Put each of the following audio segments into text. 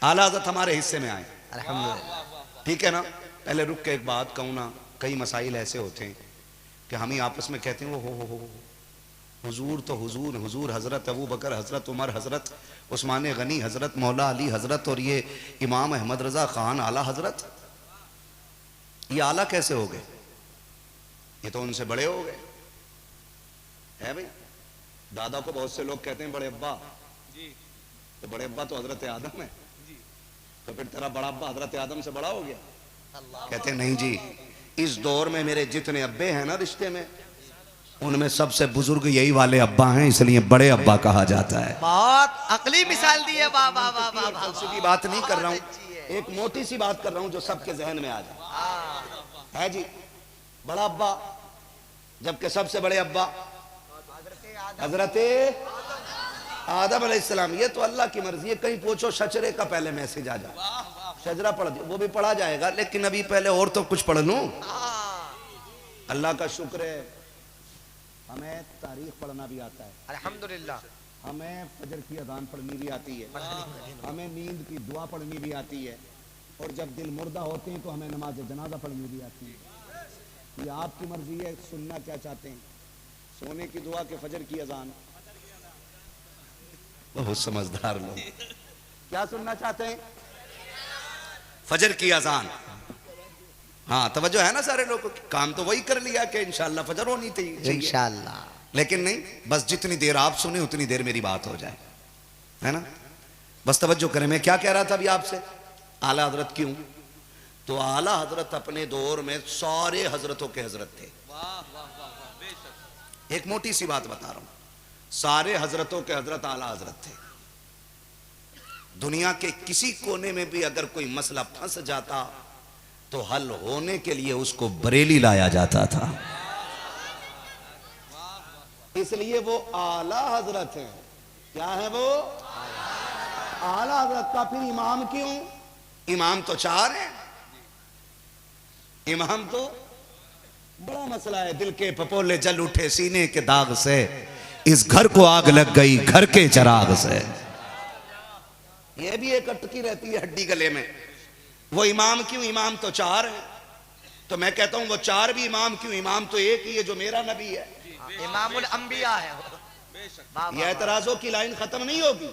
आला हज़रत हमारे हिस्से में आए, अल्हम्दुलिल्लाह। ठीक है ना। पहले रुक के एक बात कहूँ ना, कई मसाइल ऐसे होते हैं कि हम ही आपस में कहते हैं वो हो हुजूर तो हुजूर, हुजूर हज़रत अबू बकर, हज़रत उमर, हज़रत उस्मान गनी, हज़रत मौला अली हज़रत, और ये इमाम अहमद रज़ा ख़ान आला हज़रत, ये आला कैसे हो गए? ये तो उनसे बड़े हो गए है भाई। दादा को बहुत से लोग कहते हैं बड़े अब्बा, तो बड़े अब्बा तो हज़रत आदम है, तो फिर तेरा बड़ा अब्बा हज़रत आदम से बड़ा हो गया? कहते हैं नहीं जी, इस दौर में मेरे जितने अब्बे हैं ना रिश्ते में, उनमें सबसे बुजुर्ग यही वाले अब्बा हैं, इसलिए बड़े अब्बा कहा जाता है। बहुत अकली मिसाल दी है। वाह वाह वाह वाह वाह। फलसफी बात नहीं कर रहा हूँ, एक मोटी सी बात कर रहा हूँ जो सबके जहन में आ जाए, है जी। बड़ा अब्बा, जबकि सबसे बड़े अब्बा हजरत आदम अलैहिस्सलाम। ये तो अल्लाह की मर्जी है, कहीं पूछो शजरे का पहले मैसेज आ जाए, शजरा पढ़ दिया, वो भी पढ़ा जाएगा, लेकिन अभी पहले और तो कुछ पढ़ लूं। अल्लाह का शुक्र है हमें तारीख पढ़ना भी आता है, अल्हम्दुलिल्लाह। हमें फजर की अजान पढ़नी भी आती है, हमें नींद की दुआ पढ़नी भी आती है, और जब दिल मुर्दा होते हैं तो हमें नमाज जनाजा पढ़नी भी आती है। ये आपकी मर्जी है, सुनना क्या चाहते हैं, सोने की दुआ के फजर की अजान? बहुत समझदार लोग, क्या सुनना चाहते हैं? फजर की अजान। हाँ तवज्जो है ना सारे लोग, काम तो वही कर लिया कि इंशाल्लाह फजर होनी चाहिए, इंशाल्लाह। लेकिन नहीं, बस जितनी देर आप सुने उतनी देर मेरी बात हो जाए, है ना। बस तवज्जो करें, मैं क्या कह रहा था अभी आपसे, आला हजरत क्यों? तो आला हजरत अपने दौर में सारे हजरतों के हजरत थे। एक मोटी सी बात बता रहा हूं, सारे हजरतों के हजरत आला हजरत थे। दुनिया के किसी कोने में भी अगर कोई मसला फंस जाता तो हल होने के लिए उसको बरेली लाया जाता था, इसलिए वो आला हजरत हैं। क्या है वो? आला हजरत का फिर इमाम क्यों? इमाम तो चार हैं, इमाम तो बड़ा मसला है। दिल के पपोले जल उठे सीने के दाग से, इस घर को आग लग गई घर के चराग से। ये भी एक अटकी रहती है हड्डी गले में, वो इमाम क्यों? इमाम तो चार है। तो मैं कहता हूं वो चार भी इमाम क्यों? इमाम तो एक ही है जो मेरा नबी है, इमामुल अंबिया है। ये एतराजों की लाइन खत्म नहीं होगी।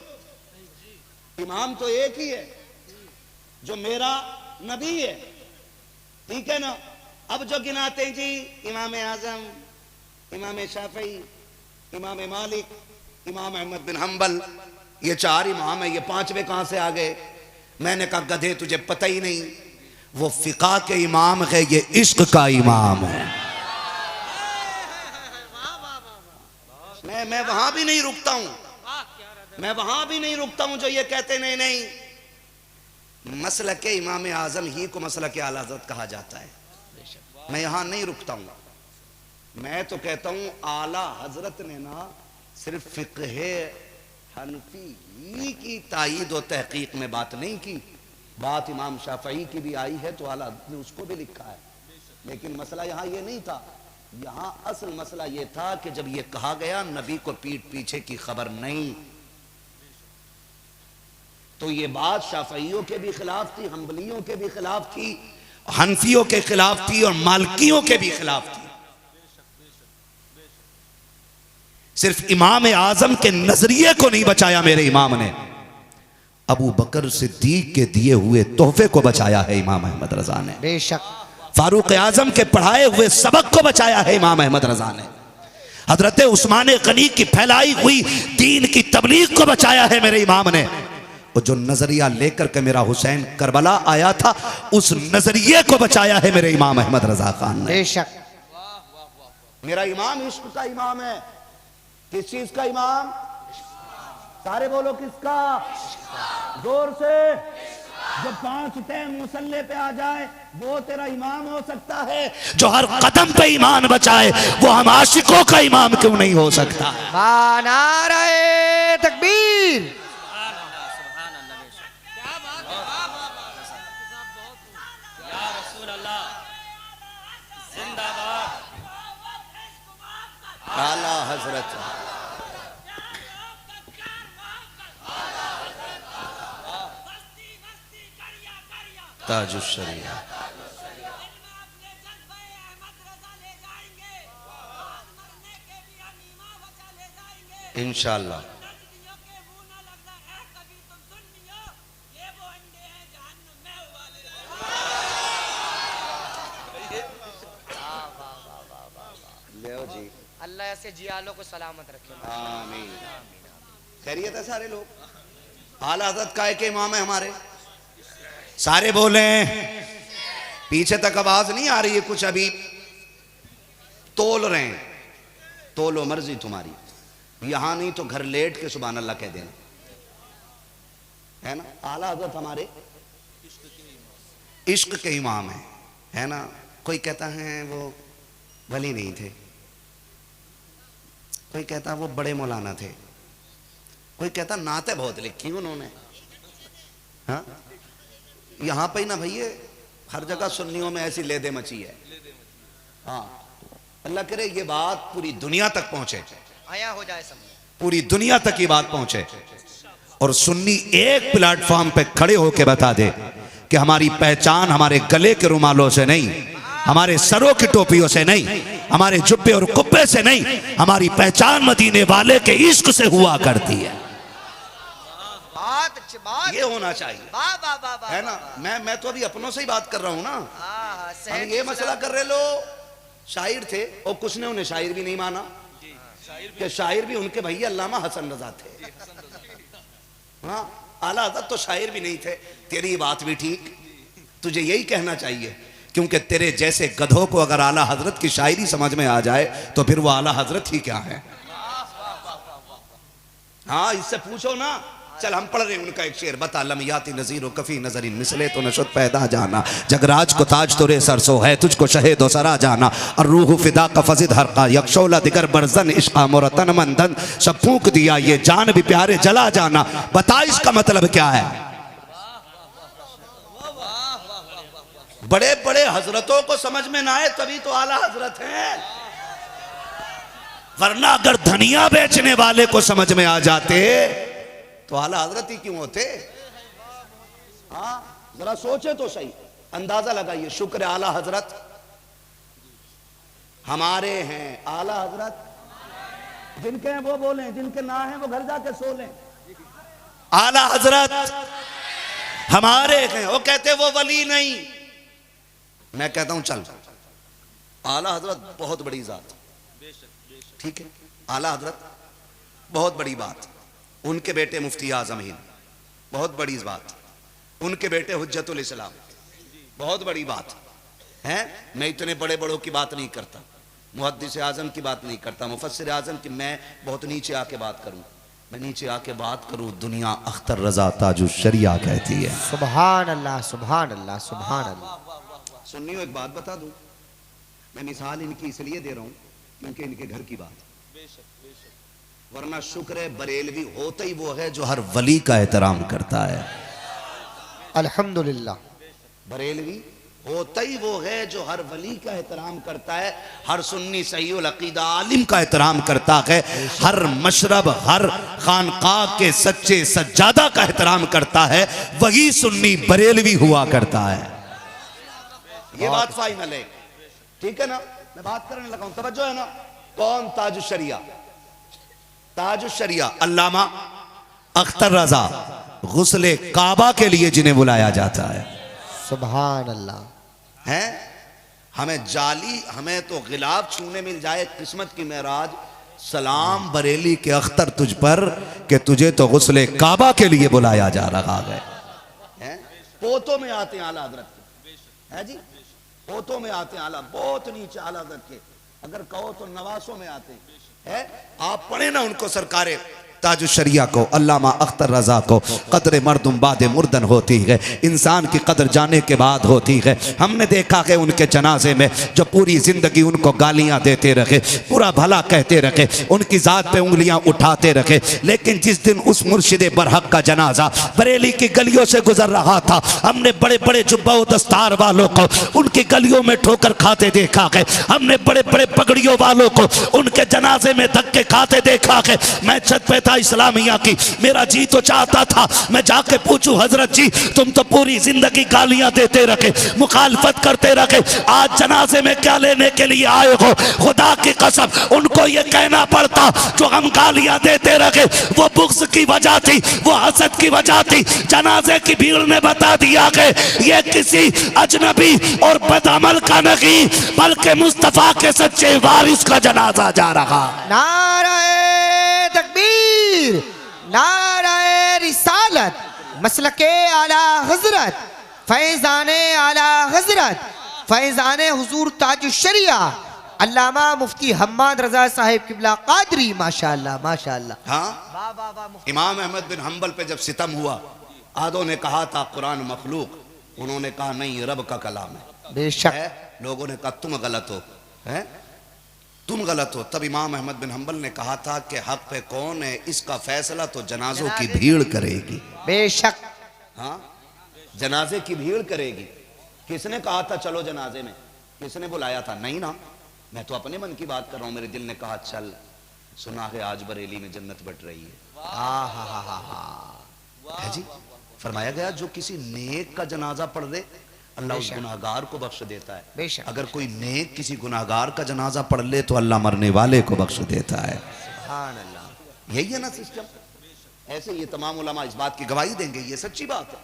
इमाम तो एक ही है जो मेरा नबी है, ठीक है ना। अब जो गिनाते हैं जी, इमाम आजम, इमाम शाफी, इमाम मालिक, इमाम अहमद बिन हम्बल, ये चार इमाम है, ये पांचवें कहां से आ गए? मैंने कहा गधे तुझे पता ही नहीं, वो फिका के इमाम है, ये इश्क का इमाम है। मैं वहां भी नहीं रुकता हूं, मैं वहां भी नहीं रुकता हूं जो ये कहते नहीं नहीं मसलक के इमाम आजम ही को मसलक के आला हज़रत कहा जाता है। मैं यहां नहीं रुकता हूं, मैं तो कहता हूं आला हजरत ने ना सिर्फ फिक़्ह हनफी की तायीद और तहकीक में बात नहीं की, बात इमाम शाफई की भी आई है, तो आला ने उसको भी लिखा है। लेकिन मसला यहाँ ये नहीं था, यहाँ असल मसला ये था कि जब ये कहा गया नबी को पीठ पीछे की खबर नहीं, तो ये बात शाफइयों के भी खिलाफ थी, हम्बलियों के भी खिलाफ थी, हनफियों के खिलाफ थी और मालकियों के भी खिलाफ थी। सिर्फ इमाम आजम के नजरिए को नहीं बचाया मेरे इमाम ने, अबू बकर सिद्दीक के दिए हुए तोहफे को बचाया है इमाम अहमद रजा ने। बेशक। फारूक आजम के पढ़ाए हुए सबक को बचाया है इमाम अहमद रजा ने। हजरत उस्मान गनी की फैलाई हुई दीन की तबलीग को बचाया है मेरे इमाम ने। और जो नजरिया लेकर के मेरा हुसैन करबला आया था, उस नजरिए को बचाया है मेरे इमाम अहमद रजा खान ने। बेशक। मेरा इमाम इश्क का इमाम है। किस चीज का इमाम? सारे बोलो किसका? जोर से। जो 5 टाइम मुसल्ले पे आ जाए वो तेरा इमाम हो सकता है, जो हर कदम पे ईमान बचाए वो हम आशिकों का इमाम क्यों नहीं हो सकता? नारे तकबीर। आला हजरत ताजुश्शरिया। इंशाअल्लाह। अल्लाह ऐसे जियालों को सलामत रखे। आमीन। खैरियत है सारे लोग। आला हज़रत काय के इमाम है हमारे, सारे बोले। पीछे तक आवाज नहीं आ रही है कुछ, अभी तोल रहे हैं। तोलो मर्जी तुम्हारी, यहां नहीं तो घर लेट के सुभान अल्लाह कह देना, है ना। आला हज़रत हमारे इश्क के इमाम है ना। कोई कहता है वो वली नहीं थे, कोई कहता वो बड़े मौलाना थे, कोई कहता नाते बहुत लिखी उन्होंने। हाँ, यहाँ पे ही ना भैया, हर जगह सुन्नियों में ऐसी लेदे मची है। हाँ, अल्लाह करे ये बात पूरी दुनिया तक पहुंचे, आया हो जाए सब, पूरी दुनिया तक ये बात पहुंचे, और सुन्नी एक प्लेटफॉर्म पे खड़े होके बता दे कि हमारी पहचान हमारे गले के रुमालों से नहीं, हमारे सरों की टोपियों से नहीं, हमारे जुब्बे और कुब्बे से नहीं, हमारी पहचान मदीने वाले के इश्क से हुआ करती है। बात अच्छी बात, ये होना चाहिए, वाह वाह वाह वाह, है ना। मैं तो अभी अपनों से ही बात कर रहा हूं ना। हम ये मसला कर रहे, लो शायर थे और कुछ ने उन्हें शायर भी नहीं माना, कि शायर भी उनके भैया अल्लामा हसन रजा थे। हाँ, आला हज़रत तो शायर भी नहीं थे। तेरी ये बात भी ठीक, तुझे यही कहना चाहिए, क्योंकि तेरे जैसे गधों को अगर आला हजरत की शायरी समझ में आ जाए तो फिर वो आला हजरत ही क्या है। हाँ, इससे पूछो ना। चल हम पढ़ रहे हैं उनका एक शेर, बता लमियाती नजीर कफी नजरिन मिसले तो नशद पैदा जाना, जगराज को ताज तुरे सरसो है तुझको शहे दो सरा जाना, और रूह फिदा का फजिद हरका यक्षोला दिगर बरजन इश्का मोरतन मंदन, सब फूंक दिया ये जान भी प्यारे जला जाना। बता इसका मतलब क्या है। बड़े बड़े हजरतों को समझ में ना आए तभी तो आला हजरत हैं, वरना अगर धनिया बेचने वाले को समझ में आ जाते तो आला हजरत ही क्यों होते। हाँ, जरा सोचे तो सही, अंदाजा लगाइए। शुक्र है आला हजरत हमारे हैं। आला हजरत जिनके हैं वो बोलें, जिनके ना हैं वो घर जाके सो लें। आला हजरत हमारे हैं। वो कहते वो वली नहीं, मैं कहता हूं चल आला हजरत बहुत बड़ी जात, ठीक है। आला हजरत बहुत बड़ी बात, उनके बेटे मुफ्ती आजम हिंद बहुत बड़ी बात, उनके बेटे हुज्जतुल इस्लाम बहुत बड़ी बात है। मैं इतने बड़े बड़ों की बात नहीं करता, मुहद्दिस आजम की बात नहीं करता, मुफस्सिर आजम की मैं बहुत नीचे आके बात करूं। मैं नीचे आके बात करूं, दुनिया अख्तर रजा ताजुश्शरिया कहती है। सुभान अल्लाह सुभान अल्लाह सुभान अल्लाह। सुन्नियों एक बात बता दूं, मैं मिसाल इनकी इसलिए दे रहा हूं क्योंकि इनके घर की बात, वरना शुक्र है बरेलवी होता ही वो है जो हर वली का एहतराम करता है। अल्हम्दुलिल्लाह, बरेलवी होता ही वो है जो हर वली का एहतराम करता है, हर सुन्नी सहीउल अकीदा आलिम का एहतराम करता है, हर मशरब हर खानकाह के सच्चे सज्जादा का एहतराम करता है। वही सुन्नी बरेलवी हुआ करता है। ये बात फाइनल है, ठीक है ना। मैं बात करने लगा हूं, तवज्जो है ना। कौन ताजुश्शरिया? ताजुश्शरिया अल्लामा अख्तर रजा गुस्ले काबा के लिए जिन्हें बुलाया जाता है। सुभान अल्लाह। है हमें जाली, हमें तो गिलाफ छूने मिल जाए किस्मत की मेराज। सलाम बरेली के अख्तर तुझ पर कि तुझे तो गुस्ले काबा के लिए बुलाया जा रहा है। पोतों में आते हैं आला हजरत के, है जी, पोतों में आते हैं आला, बहुत नीचे आला हजरत के। अगर कहो तो नवासों में आते हैं। आप पढ़े ना उनको, सरकारे ताजुश्शरिया को, अल्लामा अख्तर रजा को, कदर मर्दुम बाद मुर्दन होती है, इंसान की कदर जाने के बाद होती है। हमने देखा कि उनके जनाजे में जो पूरी जिंदगी उनको गालियां देते रहे, पूरा भला कहते रहे, उनकी जात पे उंगलियां उठाते रहे, लेकिन जिस दिन उस मुर्शिद बरहक का जनाजा बरेली की गलियों से गुजर रहा था, हमने बड़े बड़े जुब्बा दस्तार वालों को उनकी गलियों में ठोकर खाते देखा है। हमने बड़े बड़े पगड़ियों वालों को उनके जनाजे में धक्के खाते देखा है। मैं छत पे था मदरसा इस्लामिया की। मेरा जी तो चाहता था मैं जाके पूछूं, हजरत जी तुम तो पूरी जिंदगी गालियां देते रखे, मुखालफत करते रखे, आज जनाजे में क्या लेने के लिए आए हो? खुदा की कसम उनको ये कहना पड़ता जो हम गालियां देते रखे वो बुग़्ज़ की वजह थी, वो हसद की वजह थी। जनाजे की भीड़ ने बता दिया कि ये किसी अजनबी और बदअमल का नहीं बल्कि मुस्तफा के सच्चे वारिस का जनाजा जा रहा। नाराए तकबीर, नाराए रिसालत, मसलके आला हजरत, फैजाने आला हजरत, फैजाने हुजूर ताजुश शरिया अल्लामा मुफ्ती हम्माद रजा साहिब किबला कादरी। माशाअल्लाह माशाअल्लाह। हाँ, इमाम अहमद बिन हम्बल पे जब सितम हुआ, आदों ने कहा था कुरान मखलूक, उन्होंने कहा नहीं रब का कलाम है। बेशक। लोगों ने कहा तुम गलत हो, है तुम गलत हो। तब इमाम अहमद बिन हम्बल ने कहा था कि हक पे कौन है, इसका फैसला तो जनाजों की भीड़ करेगी। बेशक। हाँ, जनाजे की भीड़ करेगी। किसने कहा था चलो जनाजे में? किसने बुलाया था? नहीं ना, मैं तो अपने मन की बात कर रहा हूं। मेरे दिल ने कहा चल, सुना है आज बरेली में जन्नत बट रही है जी। फरमाया गया जो किसी नेक का जनाजा पढ़ दे अल्लाह उस गुनाहगार को बख्श देता है। बेशक। अगर कोई नेक किसी गुनाहगार का जनाजा पढ़ ले तो अल्लाह मरने वाले को बख्श देता है। सुभान अल्लाह। यही है ना सिस्टम। ऐसे ये तमाम उलमा इस बात की गवाही देंगे, ये सच्ची बात है।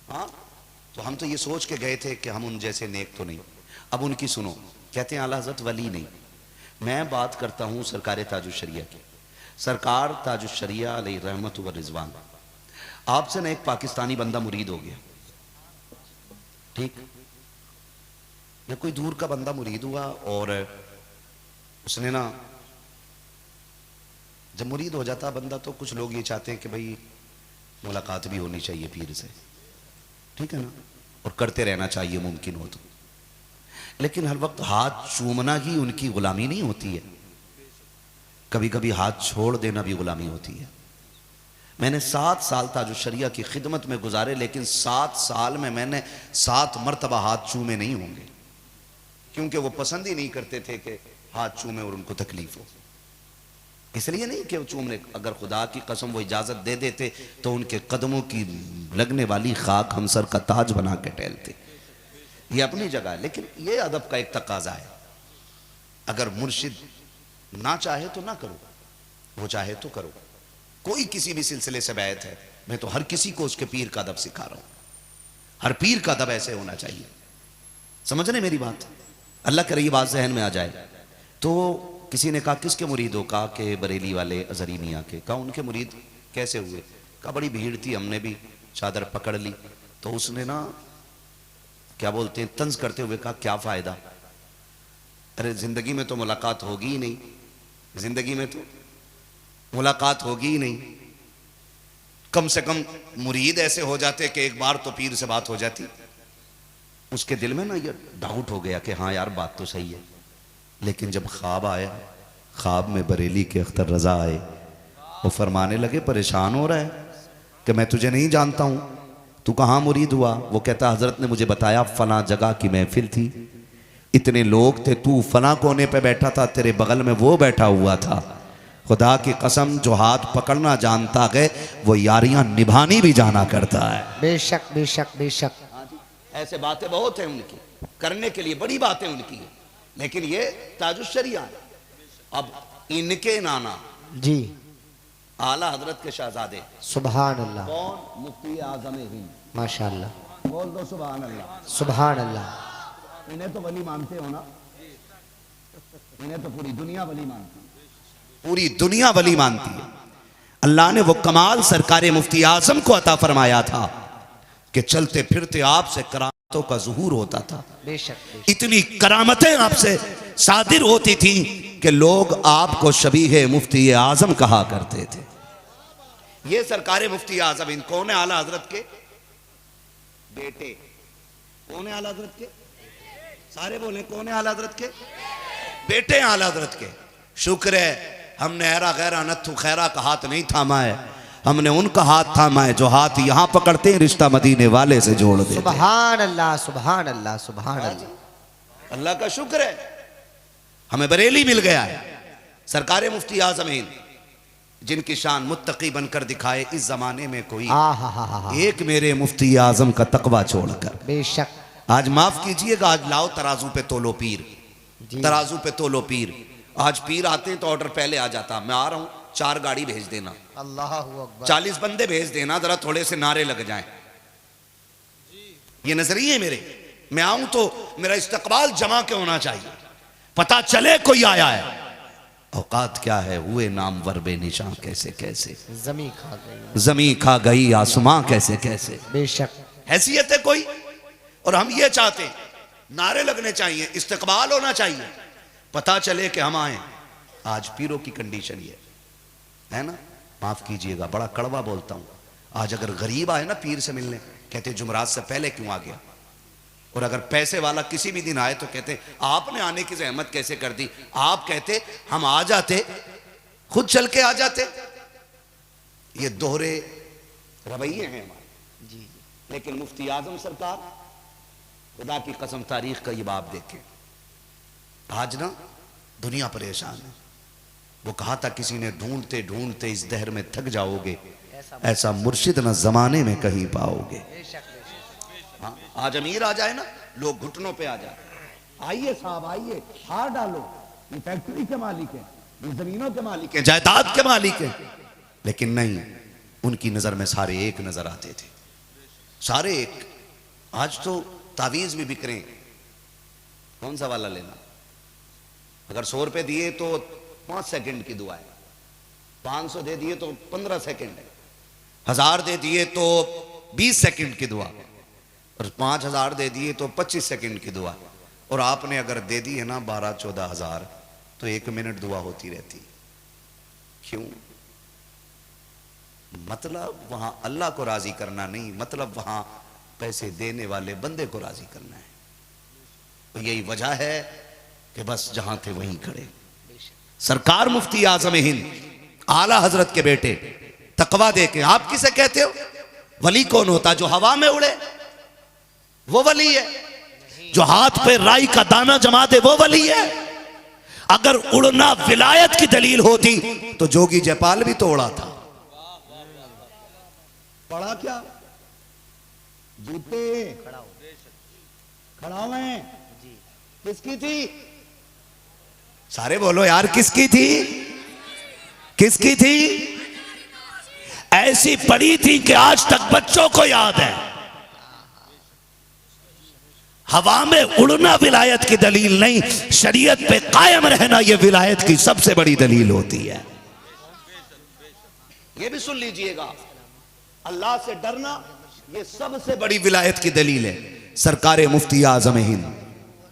हाँ, तो हम तो ये सोच के गए थे कि हम उन जैसे नेक तो नहीं। अब उनकी सुनो, कहते हैं आला हज़रत वली नहीं। मैं बात करता हूँ सरकार ताजुश शरिया की। सरकार ताजुश शरिया अलैहि रहमत व रिजवान, आपसे ना एक पाकिस्तानी बंदा मुरीद हो गया, ठीक, या कोई दूर का बंदा मुरीद हुआ और उसने ना, जब मुरीद हो जाता बंदा तो कुछ लोग ये चाहते हैं कि भाई मुलाकात भी होनी चाहिए पीर से, ठीक है ना, और करते रहना चाहिए मुमकिन हो तो। लेकिन हर वक्त हाथ चूमना ही उनकी गुलामी नहीं होती है, कभी कभी हाथ छोड़ देना भी गुलामी होती है। मैंने 7 साल ताजुश शरिया की खिदमत में गुजारे, लेकिन 7 साल में मैंने 7 मरतबा हाथ चूमे नहीं होंगे, क्योंकि वो पसंद ही नहीं करते थे कि हाथ चूमे और उनको तकलीफ हो। इसलिए नहीं कि वो चूमने, अगर खुदा की कसम वो इजाजत दे देते तो उनके कदमों की लगने वाली खाक हम सर का ताज बना के टहलते। ये अपनी जगह है, लेकिन ये अदब का एक तकाजा है। अगर मुर्शिद ना चाहे तो ना करो, वो चाहे तो करो। कोई किसी भी सिलसिले से बैत है, मैं तो हर किसी को उसके पीर का अदब सिखा रहा हूं। हर पीर का अदब ऐसे होना चाहिए। समझ रहे मेरी बात? अल्लाह करे ये बात जहन में आ जाए। तो किसी ने कहा किसके मुरीद हो? कहा कि बरेली वाले अजहरी मियाँ के। कहा उनके मुरीद कैसे हुए? कहा बड़ी भीड़ थी, हमने भी चादर पकड़ ली। तो उसने ना क्या बोलते हैं, तंज करते हुए कहा क्या फायदा, अरे जिंदगी में तो मुलाकात होगी ही नहीं, जिंदगी में तो मुलाकात होगी ही नहीं। कम से कम मुरीद ऐसे हो जाते कि एक बार तो पीर से बात हो जाती। उसके दिल में ना ये डाउट हो गया कि हाँ यार बात तो सही है। लेकिन जब ख्वाब आया, ख्वाब में बरेली के अख्तर रजा आए, वो फरमाने लगे परेशान हो रहा है कि मैं तुझे नहीं जानता हूं, तू कहाँ मुरीद हुआ? वो कहता हजरत ने मुझे बताया फला जगह की महफिल थी, इतने लोग थे, तू फला कोने पे बैठा था, तेरे बगल में वो बैठा हुआ था। खुदा की कसम जो हाथ पकड़ना जानता है वो यारियां निभानी भी जाना करता है। बेशक बेशक बेशक। ऐसे बातें बहुत हैं उनकी, करने के लिए बड़ी बातें उनकी, लेकिन ये ताजुश शरिया है। अब इनके नाना जी आला हजरत के शहजादे सुभान अल्लाह। कौन? मुफ्ती आजम हिंद। माशाअल्लाह। बोल दो सुभान अल्लाह। सुभान अल्लाह। इन्हें तो वली मानते हो ना? इन्हें तो पूरी दुनिया वली मानती है, पूरी दुनिया वली मानती है। अल्लाह ने वो कमाल सरकार मुफ्ती आजम को अता फरमाया था कि चलते फिरते आपसे करामतों का ज़ुहूर होता था। बेशक। इतनी करामतें आपसे सादिर होती थी कि लोग आपको शबीह मुफ्ती आजम कहा करते थे। ये सरकार मुफ्ती आजम इन कौन है? आला हजरत के बेटे। कौन है आला हजरत के? सारे बोले कौन है? आला हजरत के बेटे। आला हजरत के शुक्र है हमने ऐरा गैरा नत्थु खैरा का हाथ नहीं थामा है, हमने उनका हाथ थामा है जो हाथ यहां पकड़ते हैं रिश्ता मदीने वाले से जोड़ देते। सुभान अल्लाह सुभान अल्लाह सुभान अल्लाह। अल्लाह का शुक्र है हमें बरेली मिल गया है। सरकार मुफ्ती आजम हिंद जिनकी शान मुत्तकी बनकर दिखाए इस जमाने में कोई, आहा एक मेरे मुफ्ती आजम का तकवा छोड़कर। बेशक आज माफ कीजिएगा, आज लाओ तराजू पे तोलो पीर, जी। तराजू पे तोलो पीर। आज पीर आते हैं तो ऑर्डर पहले आ जाता, मैं आ रहा हूं, 4 गाड़ी भेज देना, अल्लाह अकबर। 40 बंदे भेज देना, जरा थोड़े से नारे लग जाएं। ये नजरिए मेरे, मैं आऊं तो मेरा इस्तकबाल जमा के होना चाहिए, पता चले कोई आया है। औकात क्या है, हुए नामवर बेनिशां कैसे कैसे, जमी खा गई, जमी खा गई आसमां कैसे कैसे। बेशक हैसियत है कोई, और हम ये चाहते हैं नारे लगने चाहिए, इस्तकबाल होना चाहिए, पता चले कि हम आए। आज पीरों की कंडीशन ये है ना, माफ कीजिएगा बड़ा कड़वा बोलता हूं, आज अगर गरीब आए ना पीर से मिलने, कहते जुमरात से पहले क्यों आ गया। और अगर पैसे वाला किसी भी दिन आए तो कहते आपने आने की जहमत कैसे कर दी, आप कहते हम आ जाते, खुद चल के आ जाते। ये दोहरे रवैये हैं हमारे जी। लेकिन मुफ्ती आजम सरकार, खुदा की कसम तारीख का ये बाब देखें, आज ना दुनिया परेशान है। वो कहा था किसी ने, ढूंढते ढूंढते इस दहर में थक जाओगे, ऐसा मुर्शिद न जमाने में कहीं पाओगे। हाँ, आज अमीर आ जाए ना, लोग घुटनों पे आ जाए, आइए साहब आइए, हार डालो, ये फैक्ट्री के मालिक हैं, ये जमीनों के मालिक हैं, जायदाद के मालिक हैं। लेकिन नहीं, उनकी नजर में सारे एक नजर आते थे, सारे एक। आज तो तावीज भी बिक रहे हैं, कौन सा वाला लेना। अगर 100 रुपए दिए तो 5 सेकंड की दुआ है, 500 दे दिए तो 15 सेकंड है, 1000 दे दिए तो 20 सेकंड की दुआ, और 5000 दे दिए तो 25 सेकंड की दुआ। और आपने अगर दे दी है ना 12-14 हजार, तो 1 मिनट दुआ होती रहती। क्यों? मतलब वहां अल्लाह को राजी करना नहीं, मतलब वहां पैसे देने वाले बंदे को राजी करना है। तो यही वजह है कि बस जहां थे वहीं खड़े। सरकार मुफ्ती आजम हिंद आला हजरत के बेटे तकवा दे के, आप किसे कहते हो? वली कौन होता? जो हवा में उड़े वो वली है, जो हाथ पे राई का दाना जमा दे वो वली है। अगर उड़ना विलायत की दलील होती तो जोगी जयपाल भी तो उड़ा था। पढ़ा क्या? जूते खड़ा हुए किसकी थी? सारे बोलो यार, किसकी थी? किसकी थी? ऐसी पड़ी थी कि आज तक बच्चों को याद है। हवा में उड़ना विलायत की दलील नहीं, शरीयत पे कायम रहना यह विलायत की सबसे बड़ी दलील होती है। यह भी सुन लीजिएगा, अल्लाह से डरना यह सबसे बड़ी विलायत की दलील है। सरकार मुफ्ती आजम हिंद,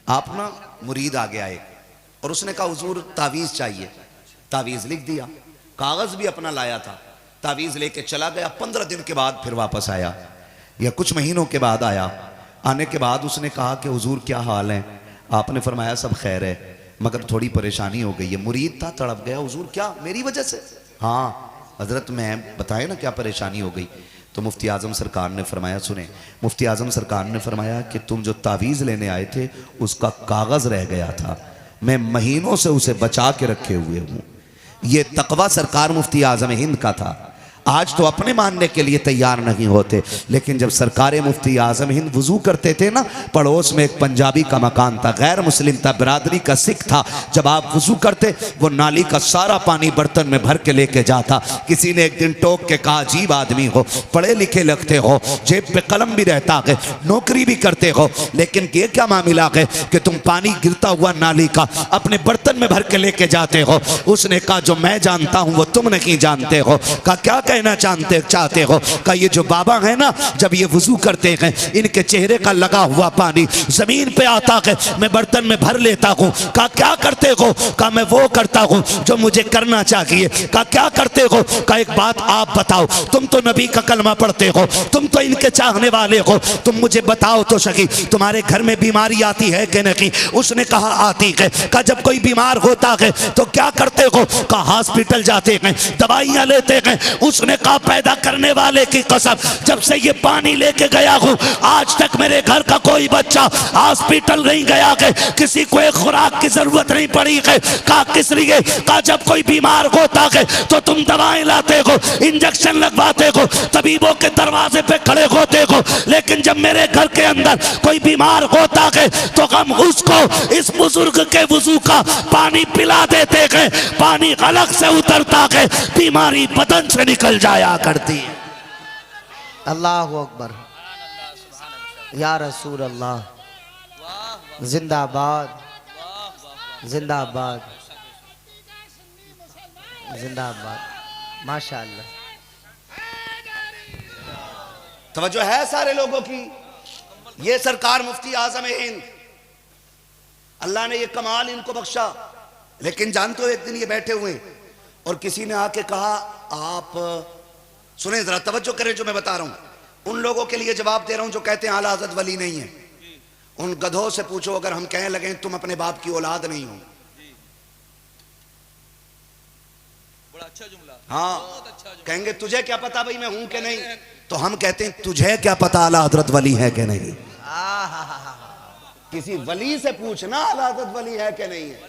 आप ना मुरीद आ गया एक, और उसने कहा हुजूर तावीज चाहिए। तावीज लिख दिया, कागज भी अपना लाया था, तावीज लेके चला गया। 15 दिन के बाद फिर वापस आया, या कुछ महीनों के बाद आया। आने के बाद उसने कहा कि हुजूर क्या हाल है? आपने फरमाया सब खैर है, मगर थोड़ी परेशानी हो गई है। मुरीद था, तड़प गया, हुजूर क्या मेरी वजह से? हाँ हजरत, मैं बताए ना क्या परेशानी हो गई। तो मुफ्ती आजम सरकार ने फरमाया, सुने, मुफ्ती आजम सरकार ने फरमाया कि तुम जो तावीज़ लेने आए थे उसका कागज़ रह गया था, मैं महीनों से उसे बचा के रखे हुए हूँ। ये तकवा सरकार मुफ्ती आजम हिंद का था। आज तो अपने मानने के लिए तैयार नहीं होते, लेकिन जब सरकार मुफ्ती आजम हिंद वुजू करते थे ना, पड़ोस में एक पंजाबी का मकान था, गैर मुस्लिम था, बिरादरी का सिख था। जब आप वुजू करते, वो नाली का सारा पानी बर्तन में भर के लेके जाता। किसी ने एक दिन टोक के कहा, अजीब आदमी हो, पढ़े लिखे लगते हो, जेब पे कलम भी रहता है, नौकरी भी करते हो, लेकिन ये क्या मामला है कि तुम पानी गिरता हुआ नाली का अपने बर्तन में भर के लेके जाते हो? उसने कहा, जो मैं जानता हूं वो तुम नहीं जानते हो। कहा, क्या कहना चाहते हो? का ये जो बाबा है ना, जब ये वुजू करते हैं, इनके चेहरे का लगा हुआ पानी जमीन पे आता है, मैं बर्तन में भर लेता हूँ। का क्या करते हो? का मैं वो करता हूँ जो मुझे करना चाहिए। का क्या करते हो? का एक बात आप बताओ, तुम तो नबी का कलमा पढ़ते हो, तुम तो इनके चाहने वाले हो, तुम मुझे बताओ तो सही, तुम्हारे घर में बीमारी आती है कि नहीं? उसने कहा आती है। का जब कोई बीमार होता है तो क्या करते हो? का हॉस्पिटल जाते हैं, दवाइयां लेते हैं। उस उसने कहा पैदा करने वाले की कसम, जब से ये पानी लेके गया हूँ आज तक मेरे घर का कोई बच्चा हॉस्पिटल नहीं गया कि किसी को एक खुराक की जरूरत नहीं पड़ी है। कहा किस लिए? कहा जब कोई बीमार होता है तो तुम दवाएं लाते हो, इंजेक्शन लगवाते हो, तबीबों के दरवाजे पे खड़े होते हो, लेकिन जब मेरे घर के अंदर कोई बीमार होता है तो हम उसको इस बुजुर्ग के वुजू का पानी पिला देते हैं, पानी अलग से उतरता है, बीमारी बदन से निकल जाया करती है। अल्लाह अकबर, या रसूल अल्लाह, जिंदाबाद जिंदाबाद जिंदाबाद, माशाअल्लाह। तवज्जो है सारे लोगों की। ये सरकार मुफ्ती आजम हिंद, अल्लाह ने ये कमाल इनको बख्शा। लेकिन जानते हो एक दिन ये बैठे हुए और किसी ने आके कहा, आप सुने जरा, तवज्जो करें जो मैं बता रहा हूं। उन लोगों के लिए जवाब दे रहा हूं जो कहते हैं आला हज़रत वली नहीं है। उन गधों से पूछो अगर हम कहने लगे तुम अपने बाप की औलाद नहीं हो। बड़ा अच्छा जुमला। हाँ, अच्छा जुमला। कहेंगे तुझे क्या पता भाई मैं हूं कि नहीं, तो हम कहते हैं तुझे क्या पता आला हज़रत वली है कि नहीं। किसी वली से पूछना आला हज़रत वली है कि नहीं है।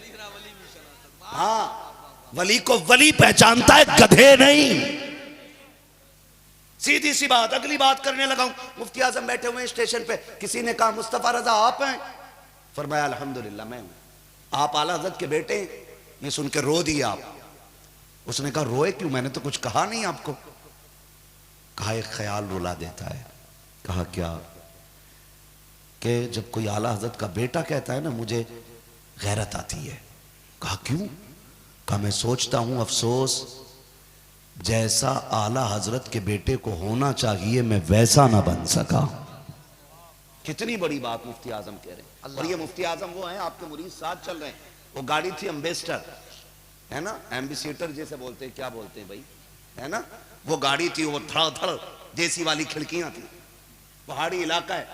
हाँ, वली को वली पहचानता है, गधे नहीं। सीधी सी बात। अगली बात करने लगा हूं। मुफ्ती आजम बैठे हुए स्टेशन पे, किसी ने कहा मुस्तफा रजा आप हैं? फरमाया अल्हम्दुलिल्लाह मैं हूं। आप आला हज़रत के बेटे? ये सुन के रो दिए आप। उसने कहा रोए क्यों, मैंने तो कुछ कहा नहीं आपको। कहा एक ख्याल रुला देता है। कहा क्या? कि जब कोई आला हज़रत का बेटा कहता है ना मुझे गैरत आती है। कहा क्यों? कहा मैं सोचता हूं अफसोस जैसा आला हजरत के बेटे को होना चाहिए मैं वैसा ना बन सका। कितनी बड़ी बात मुफ्ती आजम कह रहे हैं। और ये मुफ्ती आजम वो हैं, आपके मुरीद साथ चल रहे हैं। वो गाड़ी थी एम्बेसडर, है ना, एम्बेसडर जैसे बोलते हैं, क्या बोलते हैं भाई, है ना, वो गाड़ी थी, वो धड़ देसी वाली खिड़कियां थी, पहाड़ी इलाका है।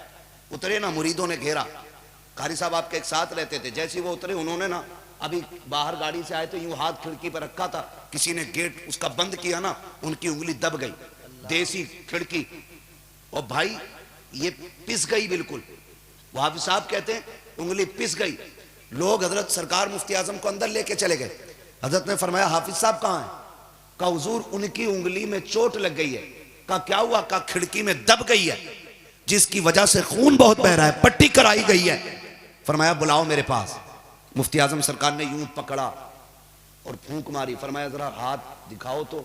उतरे ना, मुरीदों ने घेरा। कारी साहब आपके एक साथ रहते थे। जैसे वो उतरे उन्होंने ना, अभी बाहर गाड़ी से आए तो यूं हाथ खिड़की पर रखा था, किसी ने गेट उसका बंद किया ना, उनकी उंगली दब गई, देसी खिड़की, और भाई ये पिस गई बिल्कुल। वहां साहब कहते हैं उंगली पिस गई। लोग हजरत सरकार मुफ्ती आजम को अंदर लेके चले गए। हजरत ने फरमाया हाफिज साहब कहाँ हैं? कहा हुजूर उनकी उंगली में चोट लग गई है। कहा क्या हुआ? कहा खिड़की में दब गई है, जिसकी वजह से खून बहुत बह रहा है, पट्टी कराई गई है। फरमाया बुलाओ मेरे पास। मुफ्ती आजम सरकार ने यूं पकड़ा और फूंक मारी। फरमाया जरा हाथ दिखाओ तो।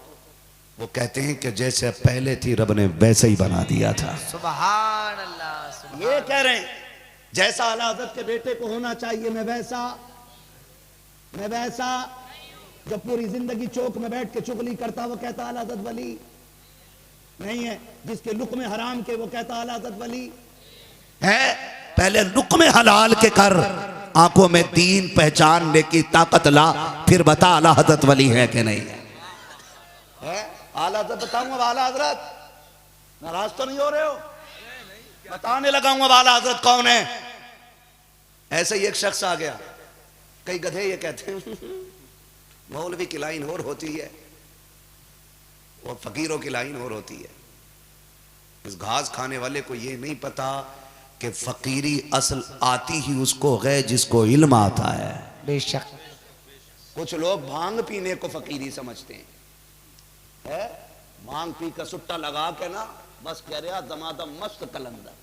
वो कहते हैं कि जैसे पहले थी रब ने वैसे ही बना दिया था। सुभान अल्लाह, सुभान। ये कह रहे हैं जैसा आला हज़रत के बेटे को होना चाहिए मैं वैसा। जब पूरी जिंदगी चौक में बैठ के चुगली करता वो कहता आला हज़रत वली नहीं है। जिसके लुक़्मे हराम के वो कहता आला हज़रत वली है। पहले लुक़्मे हलाल के कर, आंखों में दीन पहचानने की ताकत ला, फिर बता आला हज़रत वली है कि नहीं है। आला हज़रत बताऊं अब आला हज़रत, नाराज तो नहीं हो रहे हो? बताने लगा हूं अब आला हज़रत कौन है। ऐसे ही एक शख्स आ गया। कई गधे ये कहते हैं मौलवी की लाइन और होती है और फकीरों की लाइन और होती है। इस घास खाने वाले को ये नहीं पता कि फकीरी असल आती ही उसको है जिसको इल्म आता है। बेशक। कुछ लोग भांग पीने को फकीरी समझते हैं, है? भांग पी कर सुट्टा लगा के ना बस कह रहा दमादम मस्त कलंदर,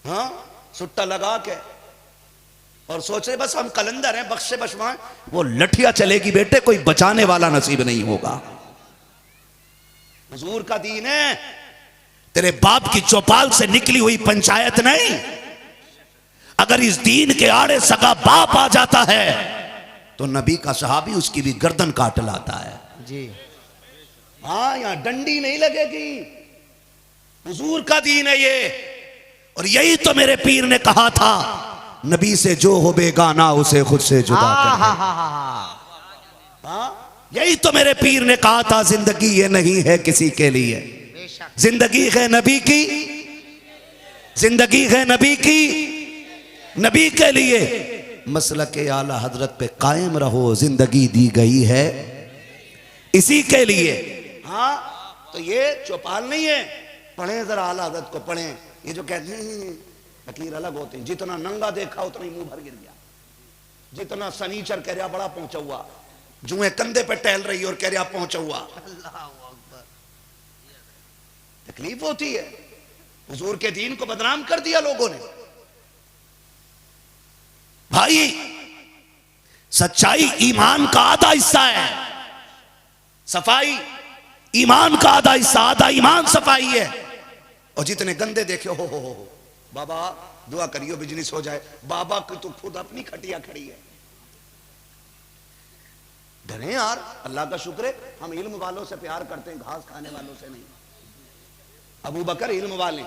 हाँ, सुट्टा लगा के और सोच रहे बस हम कलंदर हैं, बख्शे बशवाएं। वो लठिया चलेगी बेटे, कोई बचाने वाला नसीब नहीं होगा। हुजूर का दीन है, तेरे बाप की चौपाल से निकली हुई पंचायत नहीं। अगर इस दीन के आड़े सगा बाप आ जाता है तो नबी का सहाबी उसकी भी गर्दन काट लाता है जी। हाँ, यहां डंडी नहीं लगेगी। हुजूर का दीन है ये। और यही तो मेरे पीर ने कहा था, नबी से जो हो बेगाना उसे खुद से जुदा कर दे। हाँ, यही तो मेरे पीर ने कहा था, जिंदगी ये नहीं है किसी के लिए, जिंदगी है नबी की, जिंदगी है नबी की, नबी के लिए। मसलक आला हजरत पे कायम रहो, जिंदगी दी गई है इसी के लिए हाँ, तो ये चौपाल नहीं है। पढ़े जरा आला हज़रत को पढ़े। ये जो कहते हैं फकीर अलग होते हैं, जितना नंगा देखा उतना ही मुंह भर गिर गया, जितना सनीचर कह रहा बड़ा पहुंचा हुआ, जुए कंधे पे टहल रही और कह रहा पहुंचा हुआ। तकलीफ होती है। हुजूर के दीन को बदनाम कर दिया लोगों ने। भाई सच्चाई ईमान का आधा हिस्सा है, सफाई ईमान का आधा हिस्सा, आधा ईमान सफाई है। और जितने गंदे देखे हो बाबा दुआ करियो बिजनेस हो जाए, बाबा की तो खुद अपनी खटिया खड़ी है। डरे यार, अल्लाह का शुक्र है हम इल्म वालों से प्यार करते हैं, घास खाने वालों से नहीं। अबू बकर इल्म वाले,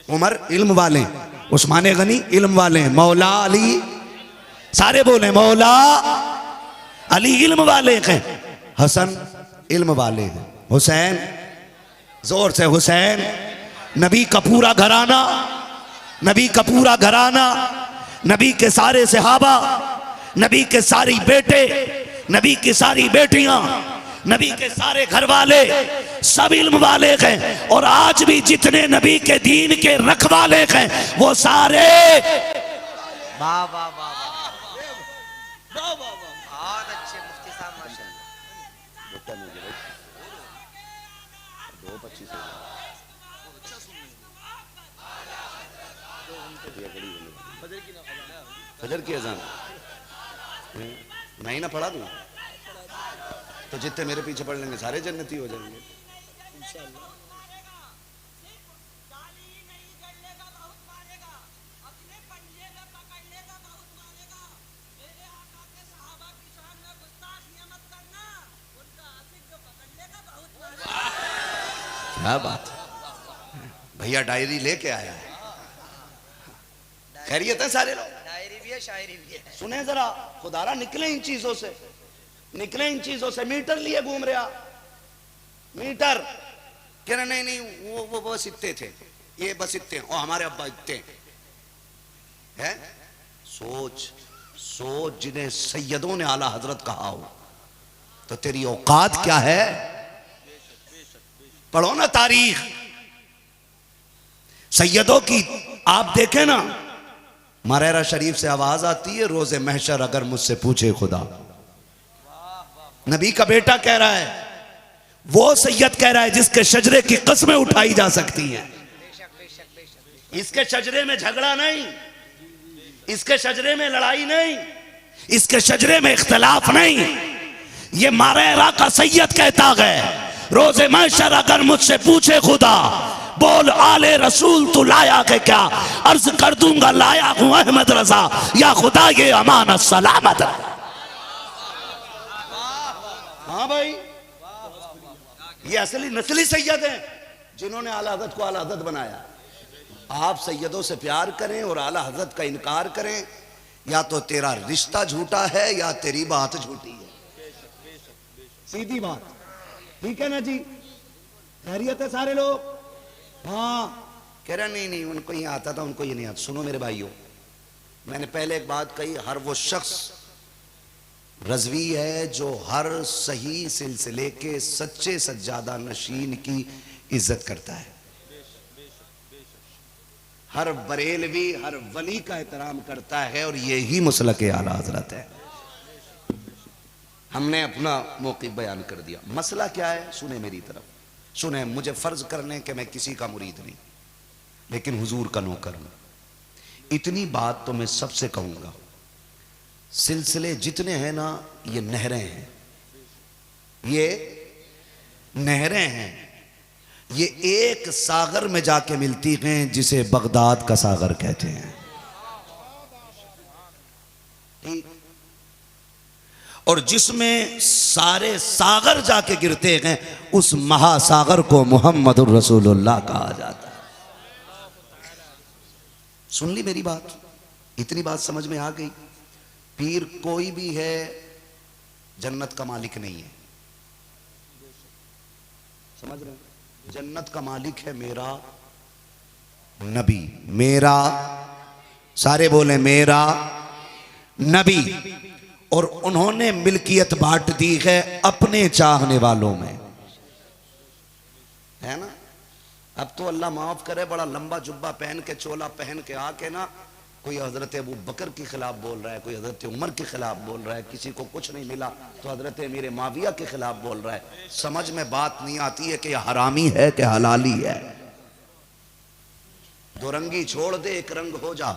उमर इल्म वाले, उस्मान गनी इल्म वाले, मौला अली, सारे बोले मौला अली इल्म वाले हैं, हसन इल्म वाले हैं, हुसैन जोर से हुसैन, नबी का पूरा घराना, नबी का पूरा घराना, नबी के सारे सहाबा, नबी के सारी बेटे, नबी की सारी बेटियां, नबी के सारे घर वाले सब इल्म वाले हैं। और आज भी जितने नबी के दीन के रखवाले हैं वो सारे वाह वाह वाह वाह, बहुत अच्छे मुफ्ती साहब माशाल्लाह। फजर की अजान मैं ही ना पढ़ा दूं तो जितने मेरे पीछे पढ़ लेंगे सारे जन्नती हो जाएंगे। क्या बात, भैया डायरी लेके आया है। खैरियत है सारे लोग? शायरी भी है, शायरी भी है। सुने जरा, खुदारा निकले इन चीजों से, निकले इन चीजों से। मीटर लिए घूम रहा, मीटर कह रहे नहीं वो बस इतने थे, ये बस इतने, और हमारे अब्बा इतने हैं। सोच सोच, जिन्हें सैयदों ने आला हजरत कहा हो तो तेरी औकात क्या है? पढ़ो ना तारीख सैयदों की। आप देखें ना, मरेरा शरीफ से आवाज आती है, रोजे महशर अगर मुझसे पूछे खुदा। नबी का बेटा कह रहा है, वो सैयद कह रहा है जिसके शजरे की कस्में उठाई जा सकती हैं। इसके शजरे में झगड़ा नहीं, इसके शजरे में लड़ाई नहीं, इसके शजरे में इख्तलाफ नहीं। ये मरेरा का सैयद कहता है, रोजे महशर अगर मुझसे पूछे खुदा, बोल आले रसूल तू लाया के क्या? अर्ज कर दूंगा लाया हूं अहमद रजा, या खुदा ये अमानत सलामत। हाँ भाई, ये असली नस्ली सैयद हैं जिन्होंने आला हज़रत को आला हज़रत बनाया। आप सैयदों से प्यार करें और आला हज़रत का इनकार करें, या तो तेरा रिश्ता झूठा है या तेरी बात झूठी है। सीधी बात, ठीक है ना जी? खैरियत है सारे लोग? हाँ। कह रहा नहीं उनको ये आता था, उनको ये नहीं आता। सुनो मेरे भाइयों, मैंने पहले एक बात कही, हर वो शख्स रज़वी है जो हर सही सिलसिले के सच्चे सज्जादा नशीन की इज्जत करता है। हर बरेलवी हर वली का एहतराम करता है, और यही मसलक आला हज़रत है। हमने अपना मौक़िफ़ बयान कर दिया। मसला क्या है? सुने मेरी तरफ, सुने। मुझे फ़र्ज कर लें कि मैं किसी का मुरीद नहीं, लेकिन हुजूर का नौकर हूं। इतनी बात तो मैं सबसे कहूंगा, सिलसिले जितने हैं ना, ये नहरें हैं, ये नहरें हैं। ये एक सागर में जाके मिलती हैं जिसे बगदाद का सागर कहते हैं। ठीक, और जिसमें सारे सागर जाके गिरते हैं, उस महासागर को मुहम्मदुर रसूलुल्लाह कहा जाता है। सुन ली मेरी बात? इतनी बात समझ में आ गई? पीर कोई भी है, जन्नत का मालिक नहीं है। समझ रहे? जन्नत का मालिक है मेरा नबी, मेरा, सारे बोले मेरा नबी। और उन्होंने मिल्कियत बांट दी है अपने चाहने वालों में, है ना। अब तो अल्लाह माफ करे, बड़ा लंबा जुब्बा पहन के, चोला पहन के आके ना, कोई हजरत अबू बकर के खिलाफ बोल रहा है, कोई हजरत उमर के खिलाफ बोल रहा है, किसी को कुछ नहीं मिला तो हजरत अमीर माविया के खिलाफ बोल रहा है। समझ में बात नहीं आती है कि यह हरामी है कि हलाली है। दो रंगी छोड़ दे, एक रंग हो जा,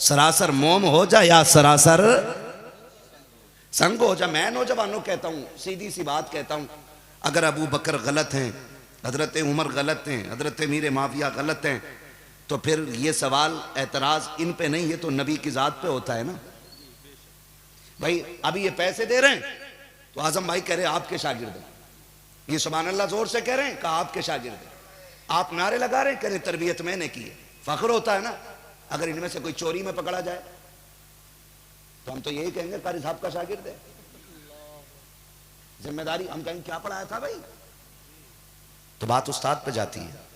सरासर मोम हो जा या सरासर संग हो जा। मैं नौजवानों कहता हूं, सीधी सी बात कहता हूं, अगर अबू बकर गलत हैं, हजरत उमर गलत हैं, हजरत अमीर माविया गलत हैं, तो फिर ये सवाल एतराज इन पे नहीं, ये तो नबी की जात पे होता है ना। भाई अभी ये पैसे दे रहे हैं तो आजम भाई कह रहे हैं आपके शागिर्द हैं, ये सुभान अल्लाह जोर से कह रहे हैं, कहा आपके शागिर्द हैं, आप नारे लगा रहे हैं, कह रहे तरबियत मैंने की है। फख्र होता है ना। अगर इनमें से कोई चोरी में पकड़ा जाए तो हम तो यही कहेंगे कारी साहब का शागिर्द है। जिम्मेदारी हम कहेंगे क्या पढ़ाया था भाई, तो बात उस्ताद पे जाती है।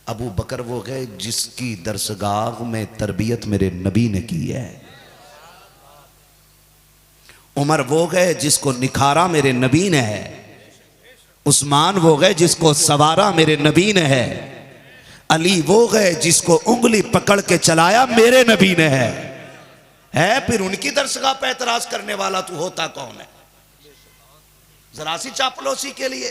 अबू बकर वो है जिसकी दरसगाह में तरबियत मेरे नबी ने की है। उमर वो गए जिसको निखारा मेरे नबी ने है। उस्मान वो गए जिसको सवारा मेरे नबी ने है। अली वो गए जिसको उंगली पकड़ के चलाया मेरे नबी ने है। फिर उनकी दरसगाह पे एतराज करने वाला तू होता कौन है? जरा सी चापलोसी के लिए,